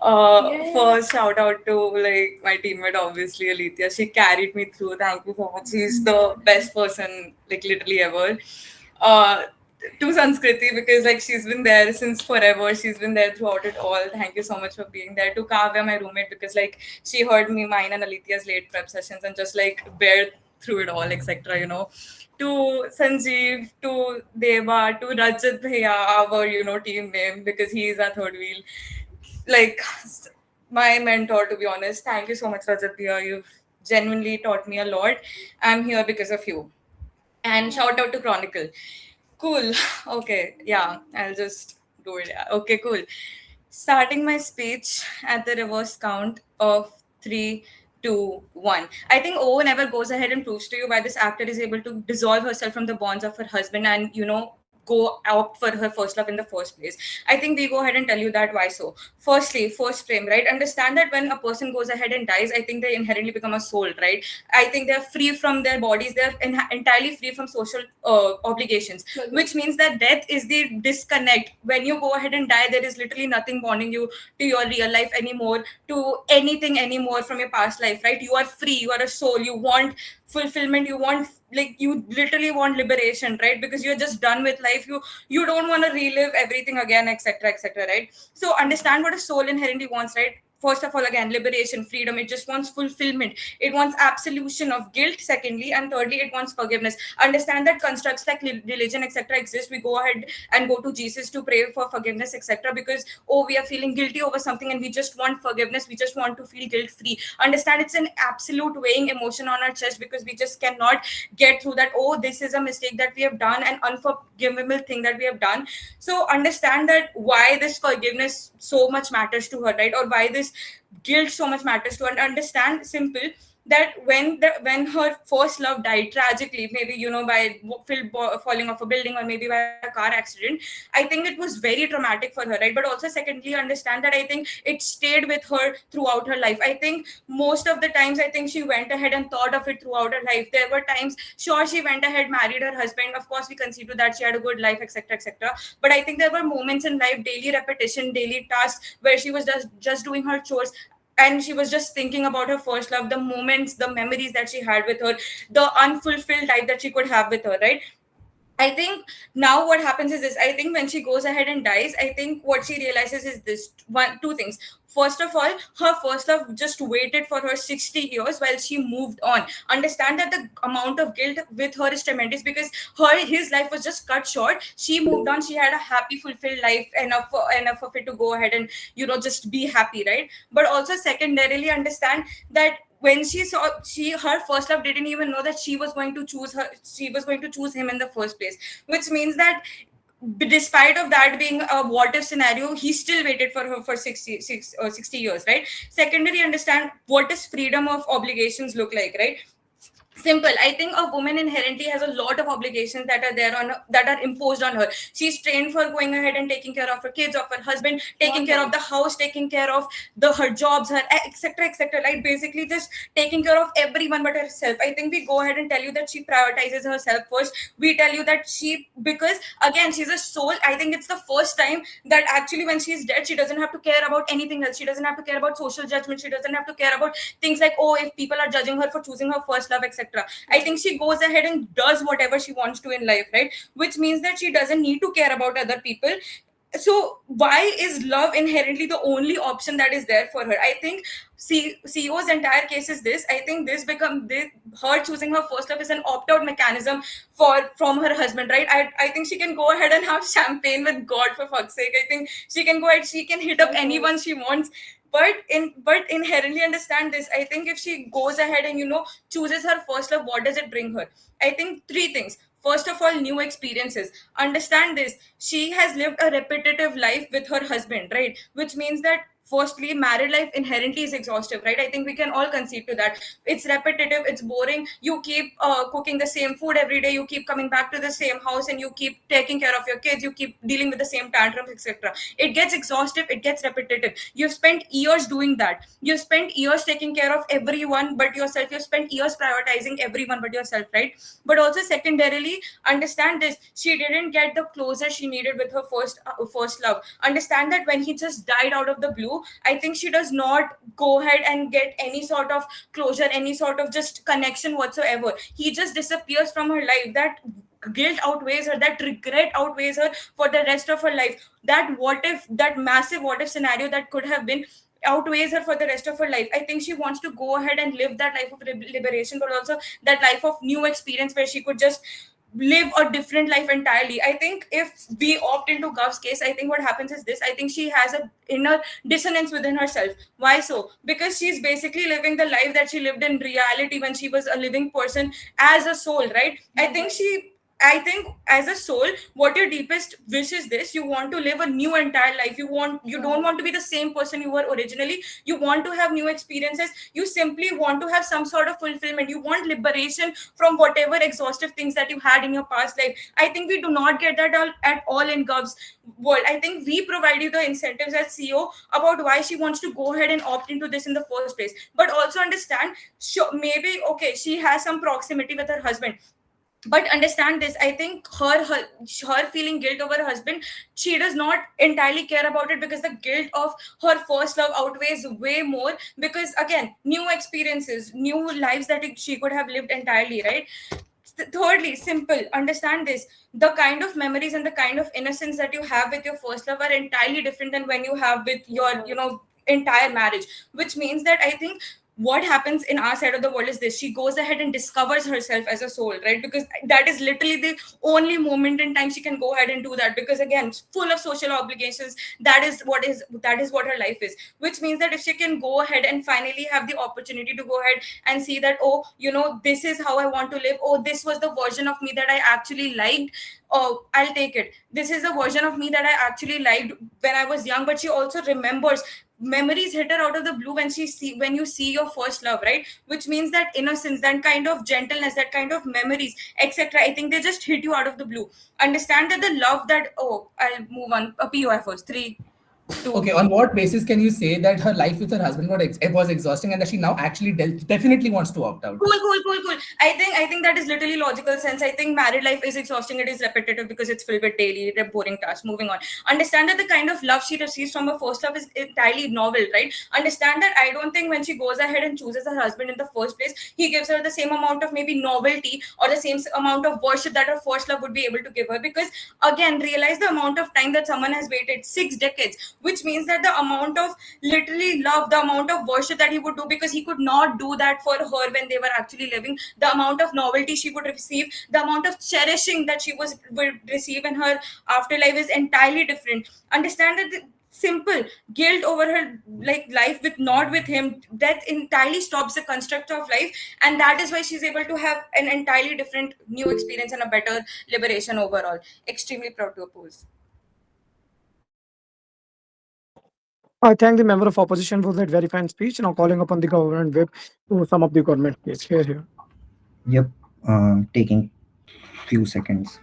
Yay. First shout out to like my teammate, obviously Alitiya. She carried me through. Thank you so much. She's the best person, like literally ever. Uh, to Sanskriti, because like she's been there since forever. She's been there throughout it all. Thank you so much for being there. To Kavya, my roommate, because like she heard me, mine and Alitiya's late prep sessions and just like bear through it all, etc. To Sanjeev, to Deva, to Rajat Bhaiya, our team name, because he is our third wheel. Like my mentor, to be honest. Thank you so much, Rajat Bhaiya. You've genuinely taught me a lot. I'm here because of you. And shout out to Chronicle. Cool. Okay. Yeah, I'll just do it. Yeah. Okay, cool. Starting my speech at the reverse count of 3, 2, 1. I think O never goes ahead and proves to you why this actor is able to dissolve herself from the bonds of her husband and, go out for her first love in the first place. I think we go ahead and tell you that why so. Firstly, first frame, right? Understand that when a person goes ahead and dies, I think they inherently become a soul, right? I think they're free from their bodies, they're entirely free from social obligations, which means that death is the disconnect. When you go ahead and die, there is literally nothing bonding you to your real life anymore, to anything anymore from your past life, right? You are free, you are a soul, you want fulfillment, you want, like, you literally want liberation, right? Because you're just done with life, you don't want to relive everything again, etc., etc., right? So understand what a soul inherently wants, right? First of all, again, liberation, freedom. It just wants fulfillment. It wants absolution of guilt, secondly, and thirdly, it wants forgiveness. Understand that constructs like religion, etc., exist. We go ahead and go to Jesus to pray for forgiveness, etc., because, oh, we are feeling guilty over something and we just want forgiveness, we just want to feel guilt free. Understand it's an absolute weighing emotion on our chest, because we just cannot get through that, oh, this is a mistake that we have done, an unforgivable thing that we have done. So understand that why this forgiveness so much matters to her, right? Or why this guilt so much matters to her. And understand simple that when her first love died tragically, maybe, by falling off a building, or maybe by a car accident, I think it was very traumatic for her, right? But also, secondly, understand that I think it stayed with her throughout her life. I think most of the times, I think she went ahead and thought of it throughout her life. There were times, sure, she went ahead, married her husband, of course we consider that she had a good life, etc., etc., but I think there were moments in life, daily repetition, daily tasks, where she was just doing her chores, and she was just thinking about her first love, the moments, the memories that she had with her, the unfulfilled life that she could have with her, right? I think now what happens is this. I think when she goes ahead and dies, I think what she realizes is this two things. First of all, her first love just waited for her 60 years while she moved on. Understand that the amount of guilt with her is tremendous, because his life was just cut short. She moved on, she had a happy, fulfilled life, enough of it to go ahead and, just be happy, right? But also, secondarily, understand that when her first love didn't even know that she was going to choose him in the first place, which means that despite of that being a what if scenario, he still waited for her for 60 years, right? Secondary, understand what does freedom of obligations look like, right? Simple. I think a woman inherently has a lot of obligations that are that are imposed on her. She's trained for going ahead and taking care of her kids, of her husband, taking care of the house, taking care of her jobs, her etc., etc., right? Basically just taking care of everyone but herself. I think we go ahead and tell you that she prioritizes herself first. We tell you that because again, she's a soul. I think it's the first time that actually when she's dead, she doesn't have to care about anything else. She doesn't have to care about social judgment. She doesn't have to care about things like, oh, if people are judging her for choosing her first love, etc. I think she goes ahead and does whatever she wants to in life, right? Which means that she doesn't need to care about other people. So why is love inherently the only option that is there for her? I think CEO's entire case is this. I think her choosing her first love is an opt-out mechanism from her husband, right? I think she can go ahead and have champagne with God, for fuck's sake. I think she can go ahead, she can hit up anyone she wants. But inherently, understand this. I think if she goes ahead and chooses her first love, what does it bring her? I think three things. First of all, new experiences. Understand this. She has lived a repetitive life with her husband, right? Which means that firstly, married life inherently is exhaustive, right? I think we can all concede to that. It's repetitive, it's boring. You keep cooking the same food every day, you keep coming back to the same house, and you keep taking care of your kids, you keep dealing with the same tantrums, etc. It gets exhaustive, it gets repetitive. You've spent years doing that. You've spent years taking care of everyone but yourself. You've spent years prioritizing everyone but yourself, right? But also, secondarily, understand this. She didn't get the closure she needed with her first love. Understand that when he just died out of the blue, I think she does not go ahead and get any sort of closure, any sort of just connection whatsoever. He just disappears from her life. That guilt outweighs her, that regret outweighs her for the rest of her life. That massive what if scenario that could have been outweighs her for the rest of her life. I think she wants to go ahead and live that life of liberation, but also that life of new experience where she could just live a different life entirely. I think if we opt into Gov's case, I think what happens is this. I think she has a inner dissonance within herself. Why so? Because she's basically living the life that she lived in reality when she was a living person as a soul, right? I think she I think as a soul, what your deepest wish is this: you want to live a new entire life. You don't want to be the same person you were originally. You want to have new experiences. You simply want to have some sort of fulfillment. You want liberation from whatever exhaustive things that you had in your past life. I think we do not get that at all in Gov's world. I think we provide you the incentives as CEO about why she wants to go ahead and opt into this in the first place. But also understand, sure, maybe okay, she has some proximity with her husband, but understand this. I think her feeling guilt over her husband, she does not entirely care about it, because the guilt of her first love outweighs way more, because again, new experiences, new lives that she could have lived entirely, right? Thirdly, simple, understand this: the kind of memories and the kind of innocence that you have with your first love are entirely different than when you have with your entire marriage. Which means that I think what happens in our side of the world is this: she goes ahead and discovers herself as a soul, right? Because that is literally the only moment in time she can go ahead and do that, because again, full of social obligations, that is what her life is. Which means that if she can go ahead and finally have the opportunity to go ahead and see that, oh, this is how I want to live, oh, this was the version of me that I actually liked, oh, I'll take it. This is the version of me that I actually liked when I was young. But she also remembers, memories hit her out of the blue when you see your first love, right? Which means that innocence, that kind of gentleness, that kind of memories, etc., I think they just hit you out of the blue. Understand that the love that, oh, I'll move on, a POI first, 3 2. Okay, on what basis can you say that her life with her husband was exhausting, and that she now actually definitely wants to opt out? Cool. I think that is literally logical sense. I think married life is exhausting. It is repetitive because it's filled with daily boring tasks. Moving on. Understand that the kind of love she receives from her first love is entirely novel, right? Understand that I don't think when she goes ahead and chooses her husband in the first place, he gives her the same amount of maybe novelty or the same amount of worship that her first love would be able to give her. Because again, realize the amount of time that someone has waited, 6 decades, which means that the amount of literally love, the amount of worship that he would do, because he could not do that for her when they were actually living, the amount of novelty she would receive, the amount of cherishing that would receive in her afterlife is entirely different. Understand that the simple guilt over her life with not with him, that entirely stops the construct of life, and that is why she's able to have an entirely different new experience and a better liberation overall. Extremely proud to oppose. I thank the member of opposition for that very fine speech. Now calling upon the government whip to sum up the government case. Here. Yep, taking few seconds.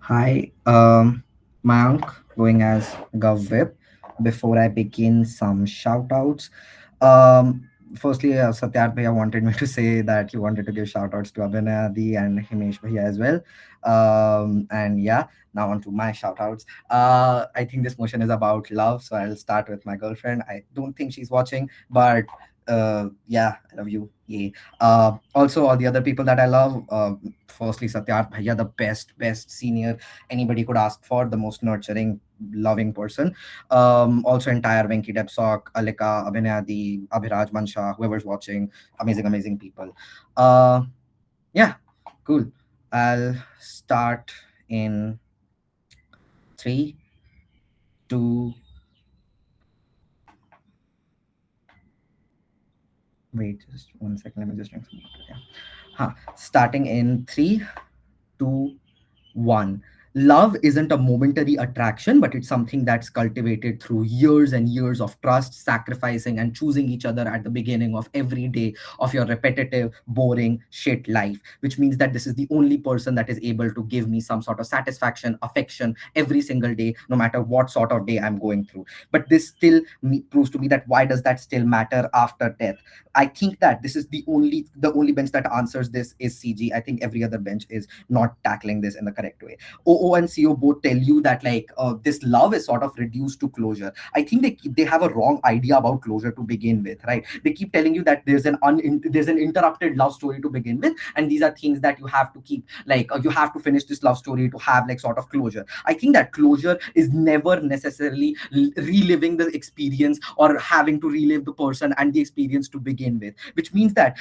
Hi, Mayank, going as GovWhip. Before I begin, some shout outs. Firstly, Satyarth Bhaiya wanted me to say that he wanted to give shout outs to Abhinayadi and Himesh Bhaiya as well. And yeah, now on to my shout outs. I think this motion is about love, so I'll start with my girlfriend. I don't think she's watching, but yeah, I love you. Yeah. Also, all the other people that I love. Firstly, Satyarth Bhaiya, the best senior anybody could ask for, the most nurturing, loving person. Also, entire Venki Depsok, Alika, Abhinayadi, Abhiraj Mansha, whoever's watching, amazing people. Yeah, cool. I'll start in 3, 2. Wait, just 1 second. Let me just drink some water. Yeah. Starting in 3, 2, 1. Love isn't a momentary attraction, but it's something that's cultivated through years and years of trust, sacrificing, and choosing each other at the beginning of every day of your repetitive, boring, shit life. Which means that this is the only person that is able to give me some sort of satisfaction, affection every single day, no matter what sort of day I'm going through. But this still proves to me that why does that still matter after death? I think that this is the only bench that answers this is CG. I think every other bench is not tackling this in the correct way. OO and CO both tell you that like this love is sort of reduced to closure. I think they have a wrong idea about closure to begin with, right? They keep telling you that there's an interrupted love story to begin with, and these are things that you have to keep, like you have to finish this love story to have like sort of closure. I think that closure is never necessarily reliving the experience or having to relive the person and the experience to begin with, which means that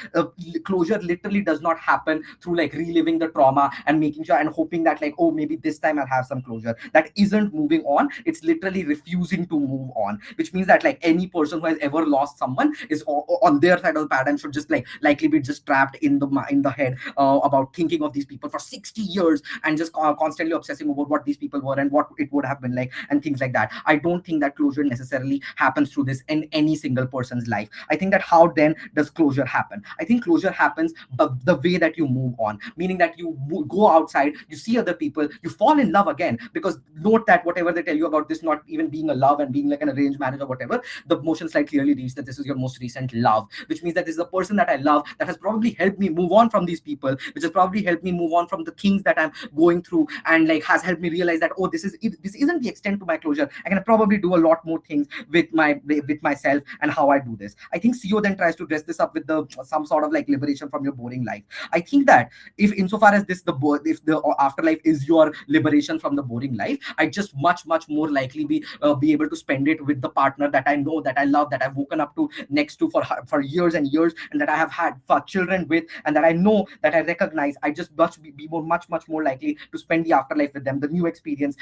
closure literally does not happen through like reliving the trauma and making sure and hoping that like, oh, maybe this time I'll have some closure. That isn't moving on. It's literally refusing to move on, which means that like any person who has ever lost someone is on their side of the paradigm should just like likely be just trapped in the head about thinking of these people for 60 years and just constantly obsessing over what these people were and what it would have been like and things like that. I don't think that closure necessarily happens through this in any single person's life. I think that how then does closure happen? I think closure happens but the way that you move on, meaning that you go outside, you see other people, you fall in love again. Because note that whatever they tell you about this not even being a love and being like an arranged marriage or whatever, the motion slide clearly reads that this is your most recent love, which means that this is a person that I love that has probably helped me move on from these people, which has probably helped me move on from the things that I'm going through, and like has helped me realize that, oh, this isn't the extent to my closure. I can probably do a lot more things with myself and how I do this. I think CO then tries to dress this up with some sort of like liberation from your boring life. I think that if insofar as if the afterlife is your liberation from the boring life, I just much more likely be able to spend it with the partner that I know, that I love, that I've woken up to next to for years and years, and that I have had for children with, and that I know, that I recognize. I just be much more likely to spend the afterlife with them, the new experience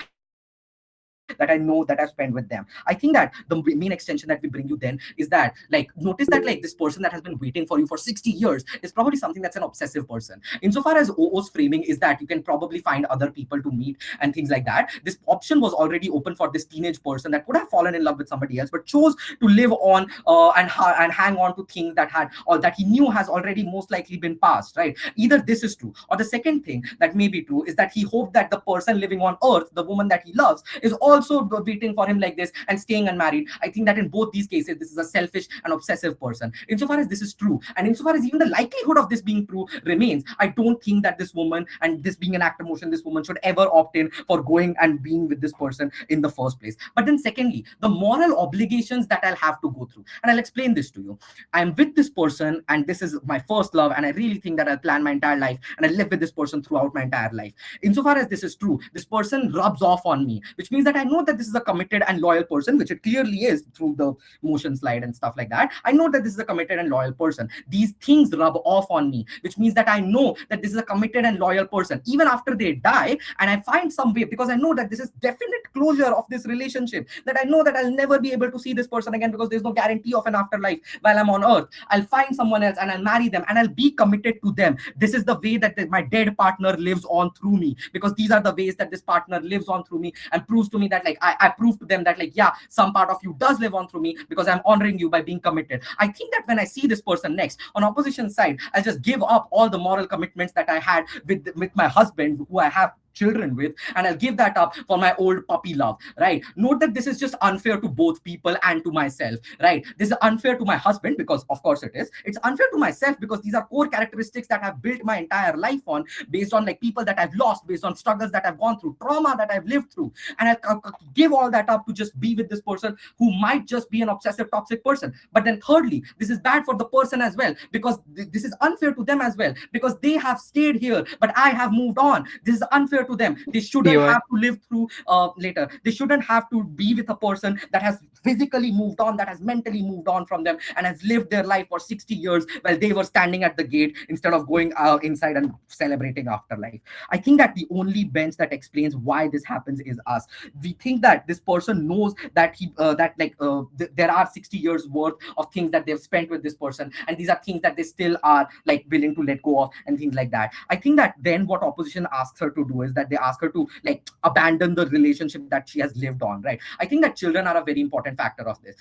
that I know that I've spent with them. I think that the main extension that we bring you then is that, like, notice that like this person that has been waiting for you for 60 years is probably something that's an obsessive person. Insofar as OO's framing is that you can probably find other people to meet and things like that. This option was already open for this teenage person that could have fallen in love with somebody else, but chose to live on and hang on to things that had, or that he knew has already most likely been passed, right? Either this is true, or the second thing that may be true is that he hoped that the person living on earth, the woman that he loves, is also waiting for him like this and staying unmarried. I think that in both these cases, this is a selfish and obsessive person. Insofar as this is true, and insofar as even the likelihood of this being true remains, I don't think that this woman, and this being an act of motion, this woman should ever opt in for going and being with this person in the first place. But then secondly, the moral obligations that I'll have to go through, and I'll explain this to you. I'm with this person and this is my first love, and I really think that I'll plan my entire life and I'll live with this person throughout my entire life. Insofar as this is true, this person rubs off on me, which means that I know that this is a committed and loyal person, which it clearly is through the motion slide and stuff like that. I know that this is a committed and loyal person. These things rub off on me, which means that I know that this is a committed and loyal person even after they die, and I find some way, because I know that this is definite closure of this relationship, that I know that I'll never be able to see this person again because there's no guarantee of an afterlife while I'm on earth. I'll find someone else and I'll marry them and I'll be committed to them. This is the way that my dead partner lives on through me, because these are the ways that this partner lives on through me and proves to me that like I prove to them that like, yeah, some part of you does live on through me because I'm honoring you by being committed. I think that when I see this person next on opposition side, I'll just give up all the moral commitments that I had with my husband, who I have children with, and I'll give that up for my old puppy love, right? Note that this is just unfair to both people and to myself, right? This is unfair to my husband because of course it is. It's unfair to myself because these are core characteristics that I've built my entire life on, based on like people that I've lost, based on struggles that I've gone through, trauma that I've lived through, and I'll give all that up to just be with this person who might just be an obsessive toxic person. But then thirdly, this is bad for the person as well, because this is unfair to them as well, because they have stayed here but I have moved on. This is unfair to them. They shouldn't have to live through later. They shouldn't have to be with a person that has physically moved on, that has mentally moved on from them, and has lived their life for 60 years while they were standing at the gate instead of going inside and celebrating afterlife. I think that the only bench that explains why this happens is us. We think that this person knows that there are 60 years worth of things that they've spent with this person, and these are things that they still are like willing to let go of and things like that. I think that then what opposition asks her to do is that they ask her to like abandon the relationship that she has lived on, right? I think that children are a very important factor of this.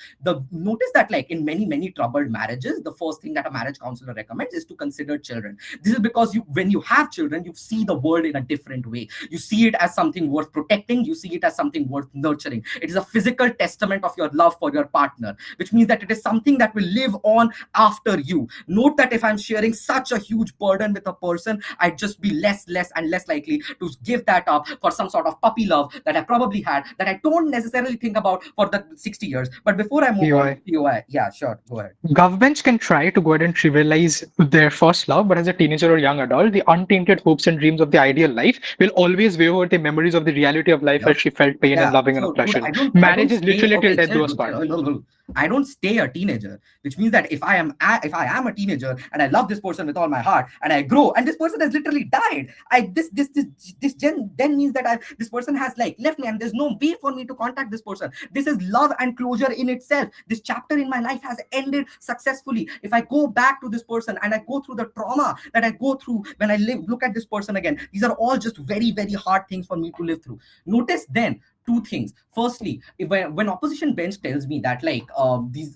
Notice that like in many troubled marriages, the first thing that a marriage counselor recommends is to consider children. This is because when you have children, you see the world in a different way. You see it as something worth protecting. You see it as something worth nurturing. It is a physical testament of your love for your partner, which means that it is something that will live on after you. Note that if I'm sharing such a huge burden with a person, I'd just be less and less likely to just give that up for some sort of puppy love that I probably had that I don't necessarily think about for the 60 years. But before I move on to POI. POI, yeah, sure, go ahead. Governments can try to go ahead and trivialize their first love, but as a teenager or young adult, the untainted hopes and dreams of the ideal life will always weigh over the memories of the reality of life Yep. as she felt pain and Yeah. loving and So, dude, oppression. I don't Marriage is stay. literally till Okay, death do chill, us dude, chill. part. Look. I don't stay a teenager, which means that if I am a teenager and I love this person with all my heart, and I grow, and this person has literally died, then means that this person has like left me, and there's no way for me to contact this person. This is love and closure in itself. This chapter in my life has ended successfully. If I go back to this person and I go through the trauma that I go through when I look at this person again, these are all just very, very hard things for me to live through. Notice then two things. Firstly, when opposition bench tells me that like I'll be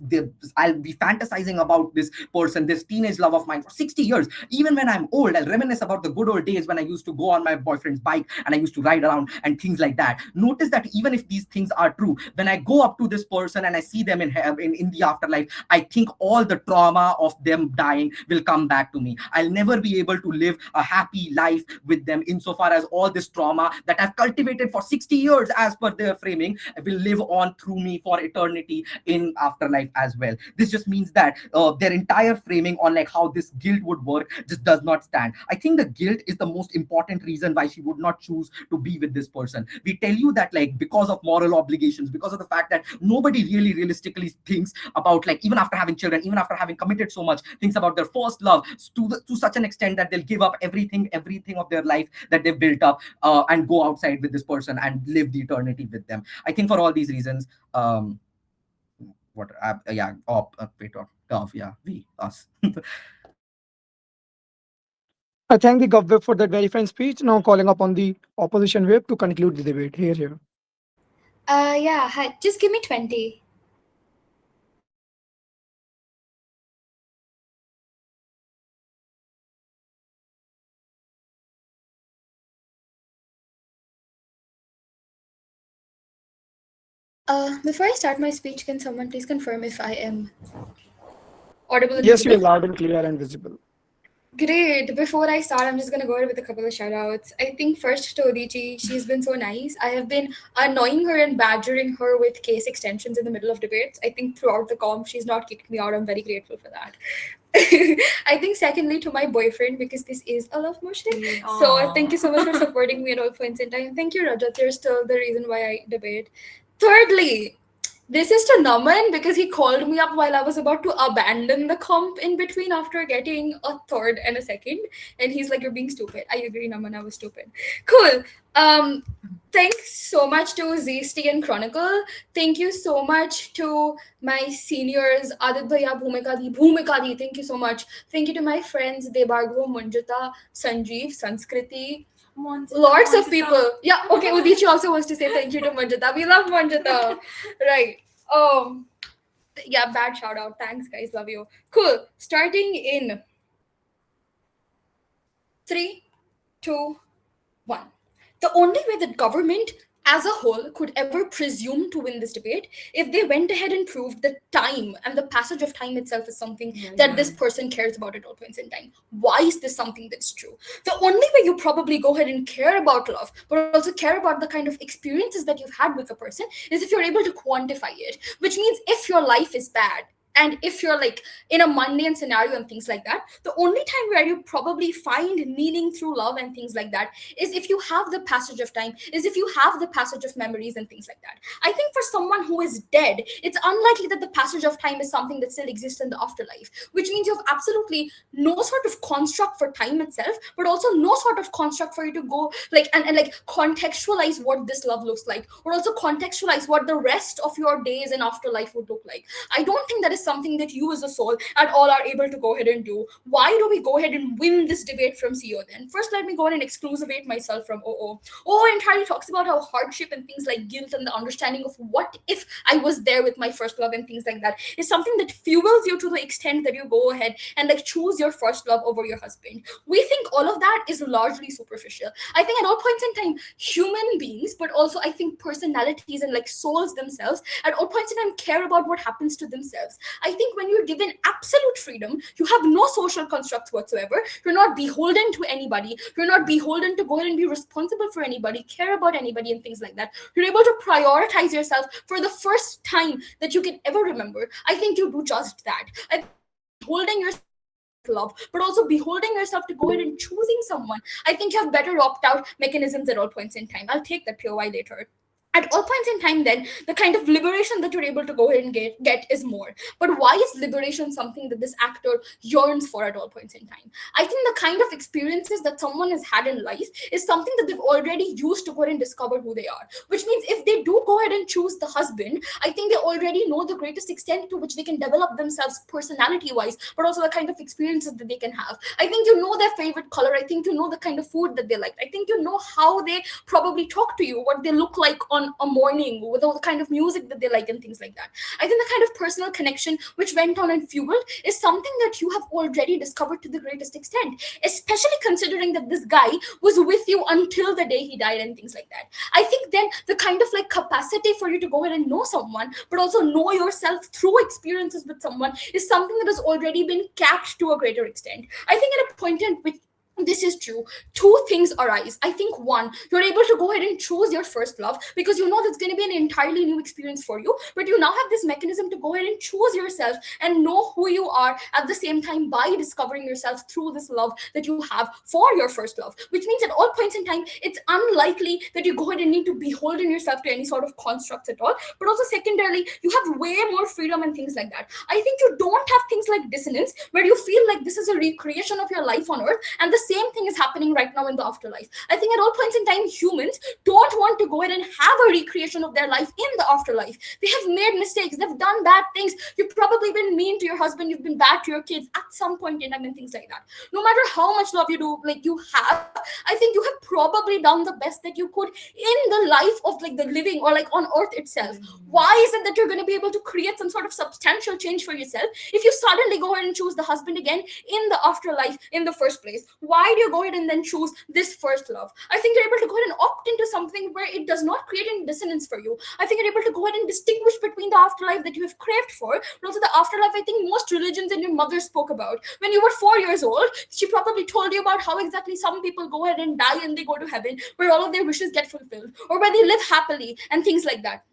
fantasizing about this person, this teenage love of mine for 60 years, even when I'm old, I'll reminisce about the good old days when I used to go on my boyfriend's bike and I used to ride around and things like that. Notice that even if these things are true, when I go up to this person and I see them in the afterlife, I think all the trauma of them dying will come back to me. I'll never be able to live a happy life with them insofar as all this trauma that I've cultivated for 60 years as per their framing will live on through me for eternity in afterlife as well. This just means that their entire framing on like how this guilt would work just does not stand. I think the guilt is the most important reason why she would not choose to be with this person. We tell you that like because of moral obligations, because of the fact that nobody really realistically thinks about like even after having children, even after having committed so much, thinks about their first love to such an extent that they'll give up everything of their life that they've built up and go outside with this person and live the eternity with them. I think for all these reasons, we us. I thank the Gov Whip for that very fine speech. Now calling upon the opposition whip to conclude the debate. Here. Yeah, just give me 20. Before I start my speech, can someone please confirm if I am audible and Yes, you are visible? loud and clear and visible. Great. Before I start, I'm just going to go ahead with a couple of shout-outs. I think first to Udichi, she's been so nice. I have been annoying her and badgering her with case extensions in the middle of debates. I think throughout the comp, she's not kicked me out. I'm very grateful for that. I think secondly to my boyfriend, because this is a love motion. So thank you so much for supporting me at all points in time. Thank you, Rajat. You're still the reason why I debate. Thirdly, this is to Naman because he called me up while I was about to abandon the comp in between after getting a third and a second. And he's like, "You're being stupid." I agree, Naman, I was stupid. Cool. Thanks so much to Zesty and Chronicle. Thank you so much to my seniors, Adit Bhaiya, Bhumikadi. Thank you so much. Thank you to my friends, Debargo, Manjita, Sanjeev, Sanskriti. Lots of people. Yeah, okay. Udichi also wants to say thank you to Manjita. We love Manjita. Right. Yeah, bad shout out. Thanks, guys. Love you. Cool. Starting in 3, 2, 1. The only way that government as a whole could ever presume to win this debate if they went ahead and proved that time and the passage of time itself is something that this person cares about at all points in time. Why is this something that's true? The only way you probably go ahead and care about love, but also care about the kind of experiences that you've had with a person, is if you're able to quantify it, which means if your life is bad, and if you're like in a mundane scenario and things like that, the only time where you probably find meaning through love and things like that is if you have the passage of time, is if you have the passage of memories and things like that. I think for someone who is dead, it's unlikely that the passage of time is something that still exists in the afterlife, which means you have absolutely no sort of construct for time itself, but also no sort of construct for you to go like and like contextualize what this love looks like, or also contextualize what the rest of your days in afterlife would look like. I don't think that is something that you as a soul at all are able to go ahead and do. Why do we go ahead and win this debate from CO then? First, let me go ahead and exclusivate myself from OO. OO entirely talks about how hardship and things like guilt and the understanding of what if I was there with my first love and things like that is something that fuels you to the extent that you go ahead and like choose your first love over your husband. We think all of that is largely superficial. I think at all points in time, human beings, but also I think personalities and like souls themselves, at all points in time care about what happens to themselves. I think when you're given absolute freedom, you have no social constructs whatsoever. You're not beholden to anybody. You're not beholden to go ahead and be responsible for anybody, care about anybody, and things like that. You're able to prioritize yourself for the first time that you can ever remember. I think you do just that. I think beholding yourself love, but also beholding yourself to go ahead and choosing someone, I think you have better opt-out mechanisms at all points in time. I'll take that POI later. At all points in time, then, the kind of liberation that you're able to go ahead and get is more. But why is liberation something that this actor yearns for at all points in time? I think the kind of experiences that someone has had in life is something that they've already used to go ahead and discover who they are. Which means if they do go ahead and choose the husband, I think they already know the greatest extent to which they can develop themselves personality-wise, but also the kind of experiences that they can have. I think you know their favorite color. I think you know the kind of food that they like. I think you know how they probably talk to you, what they look like on a morning, with all the kind of music that they like and things like that. I think the kind of personal connection which went on and fueled is something that you have already discovered to the greatest extent, especially considering that this guy was with you until the day he died and things like that. I think then the kind of like capacity for you to go ahead and know someone, but also know yourself through experiences with someone is something that has already been capped to a greater extent. I think at a point in which this is true, two things arise. I think one, you're able to go ahead and choose your first love because you know that's going to be an entirely new experience for you, but you now have this mechanism to go ahead and choose yourself and know who you are at the same time by discovering yourself through this love that you have for your first love, which means at all points in time it's unlikely that you go ahead and need to beholden yourself to any sort of constructs at all. But also secondarily, you have way more freedom and things like that. I think you don't have things like dissonance where you feel like this is a recreation of your life on earth and the same thing is happening right now in the afterlife. I think at all points in time, humans don't want to go ahead and have a recreation of their life in the afterlife. They have made mistakes. They've done bad things. You've probably been mean to your husband. You've been bad to your kids at some point in time and things like that. No matter how much love you do, like you have, I think you have probably done the best that you could in the life of like the living or like on earth itself. Why is it that you're going to be able to create some sort of substantial change for yourself if you suddenly go ahead and choose the husband again in the afterlife in the first place? Why do you go ahead and then choose this first love? I think you're able to go ahead and opt into something where it does not create any dissonance for you. I think you're able to go ahead and distinguish between the afterlife that you have craved for, but also the afterlife I think most religions and your mother spoke about. When you were 4 years old, she probably told you about how exactly some people go ahead and die and they go to heaven where all of their wishes get fulfilled, or where they live happily and things like that.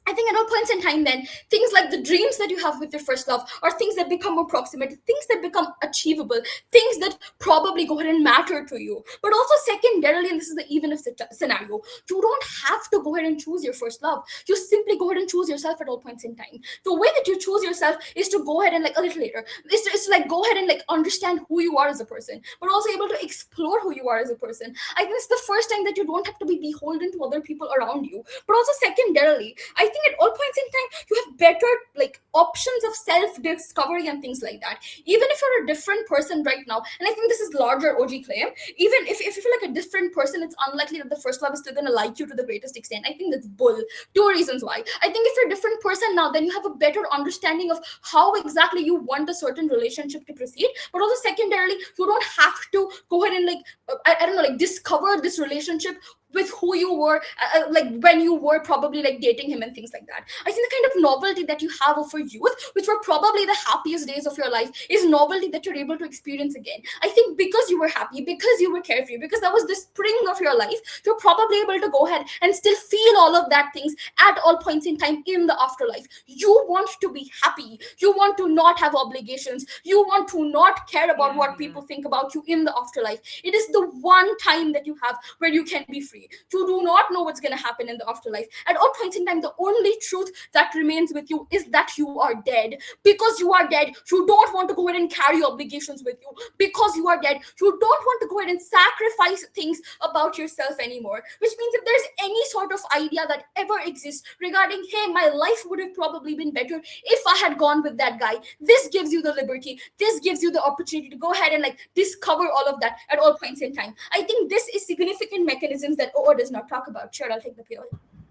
I think at all points in time, then, things like the dreams that you have with your first love are things that become more proximate, things that become achievable, things that probably go ahead and matter to you. But also, secondarily, and this is the even if scenario, you don't have to go ahead and choose your first love. You simply go ahead and choose yourself at all points in time. The way that you choose yourself is to go ahead and, like, a little later, is to like go ahead and like understand who you are as a person, but also able to explore who you are as a person. I think it's the first time that you don't have to be beholden to other people around you. But also, secondarily, I think at all points in time you have better like options of self-discovery and things like that. Even if you're a different person right now, and I think this is larger OG claim, even if you feel like a different person, it's unlikely that the first love is still going to like you to the greatest extent. I think that's bull. Two reasons why. I think if you're a different person now, then you have a better understanding of how exactly you want a certain relationship to proceed. But also secondarily, you don't have to go ahead and like I don't know, like discover this relationship with who you were like when you were probably like dating him and things like that. I think the kind of novelty that you have of your youth, which were probably the happiest days of your life, is novelty that you're able to experience again. I think because you were happy, because you were carefree, because that was the spring of your life, you're probably able to go ahead and still feel all of that things at all points in time in the afterlife. You want to be happy. You want to not have obligations. You want to not care about what people think about you in the afterlife. It is the one time that you have where you can be free. You do not know what's going to happen in the afterlife. At all points in time, the only truth that remains with you is that you are dead. Because you are dead, you don't want to go ahead and carry obligations with you. Because you are dead, you don't want to go ahead and sacrifice things about yourself anymore. Which means if there's any sort of idea that ever exists regarding, hey, my life would have probably been better if I had gone with that guy, this gives you the liberty. This gives you the opportunity to go ahead and like discover all of that at all points in time. I think this is significant mechanisms that OO does not talk about. Sure, I'll take the POI.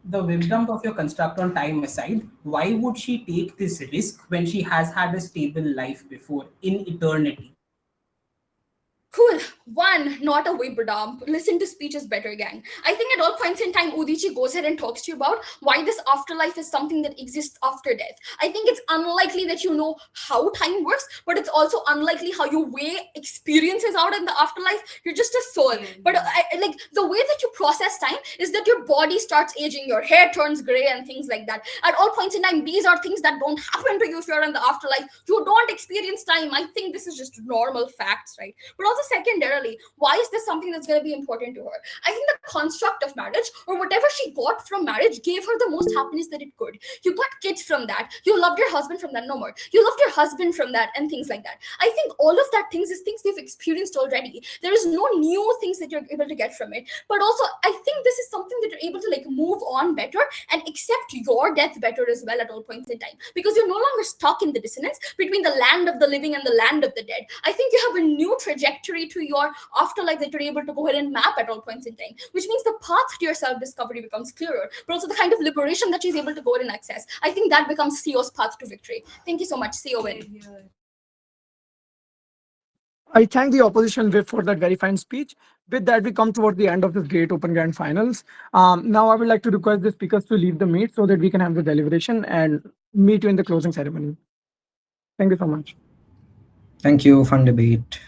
The wisdom of your construct on time aside, why would she take this risk when she has had a stable life before in eternity? Cool. One, not a whip dump. Listen to speech is better, gang. I think at all points in time, Udichi goes ahead and talks to you about why this afterlife is something that exists after death. I think it's unlikely that you know how time works, but it's also unlikely how you weigh experiences out in the afterlife. You're just a soul. But like the way that you process time is that your body starts aging, your hair turns gray, and things like that. At all points in time, these are things that don't happen to you if you're in the afterlife. You don't experience time. I think this is just normal facts, right? But also, secondarily, why is this something that's going to be important to her? I think the construct of marriage or whatever she got from marriage gave her the most happiness that it could. You got kids from that. You loved your husband from that, no more. You loved your husband from that, and things like that. I think all of that things is things you've experienced already. There is no new things that you're able to get from it. But also, I think this is something that you're able to like move on better and accept your death better as well at all points in time, because you're no longer stuck in the dissonance between the land of the living and the land of the dead. I think you have a new trajectory to your afterlife that you're able to go ahead and map at all points in time, which means the path to your self-discovery becomes clearer, but also the kind of liberation that she's able to go ahead and access. I think that becomes CEO's path to victory. Thank you so much, CEO Win. I thank the opposition whip for that very fine speech. With that, we come toward the end of this great open grand finals. Now, I would like to request the speakers to leave the meet so that we can have the deliberation and meet you in the closing ceremony. Thank you so much. Thank you. Fun debate.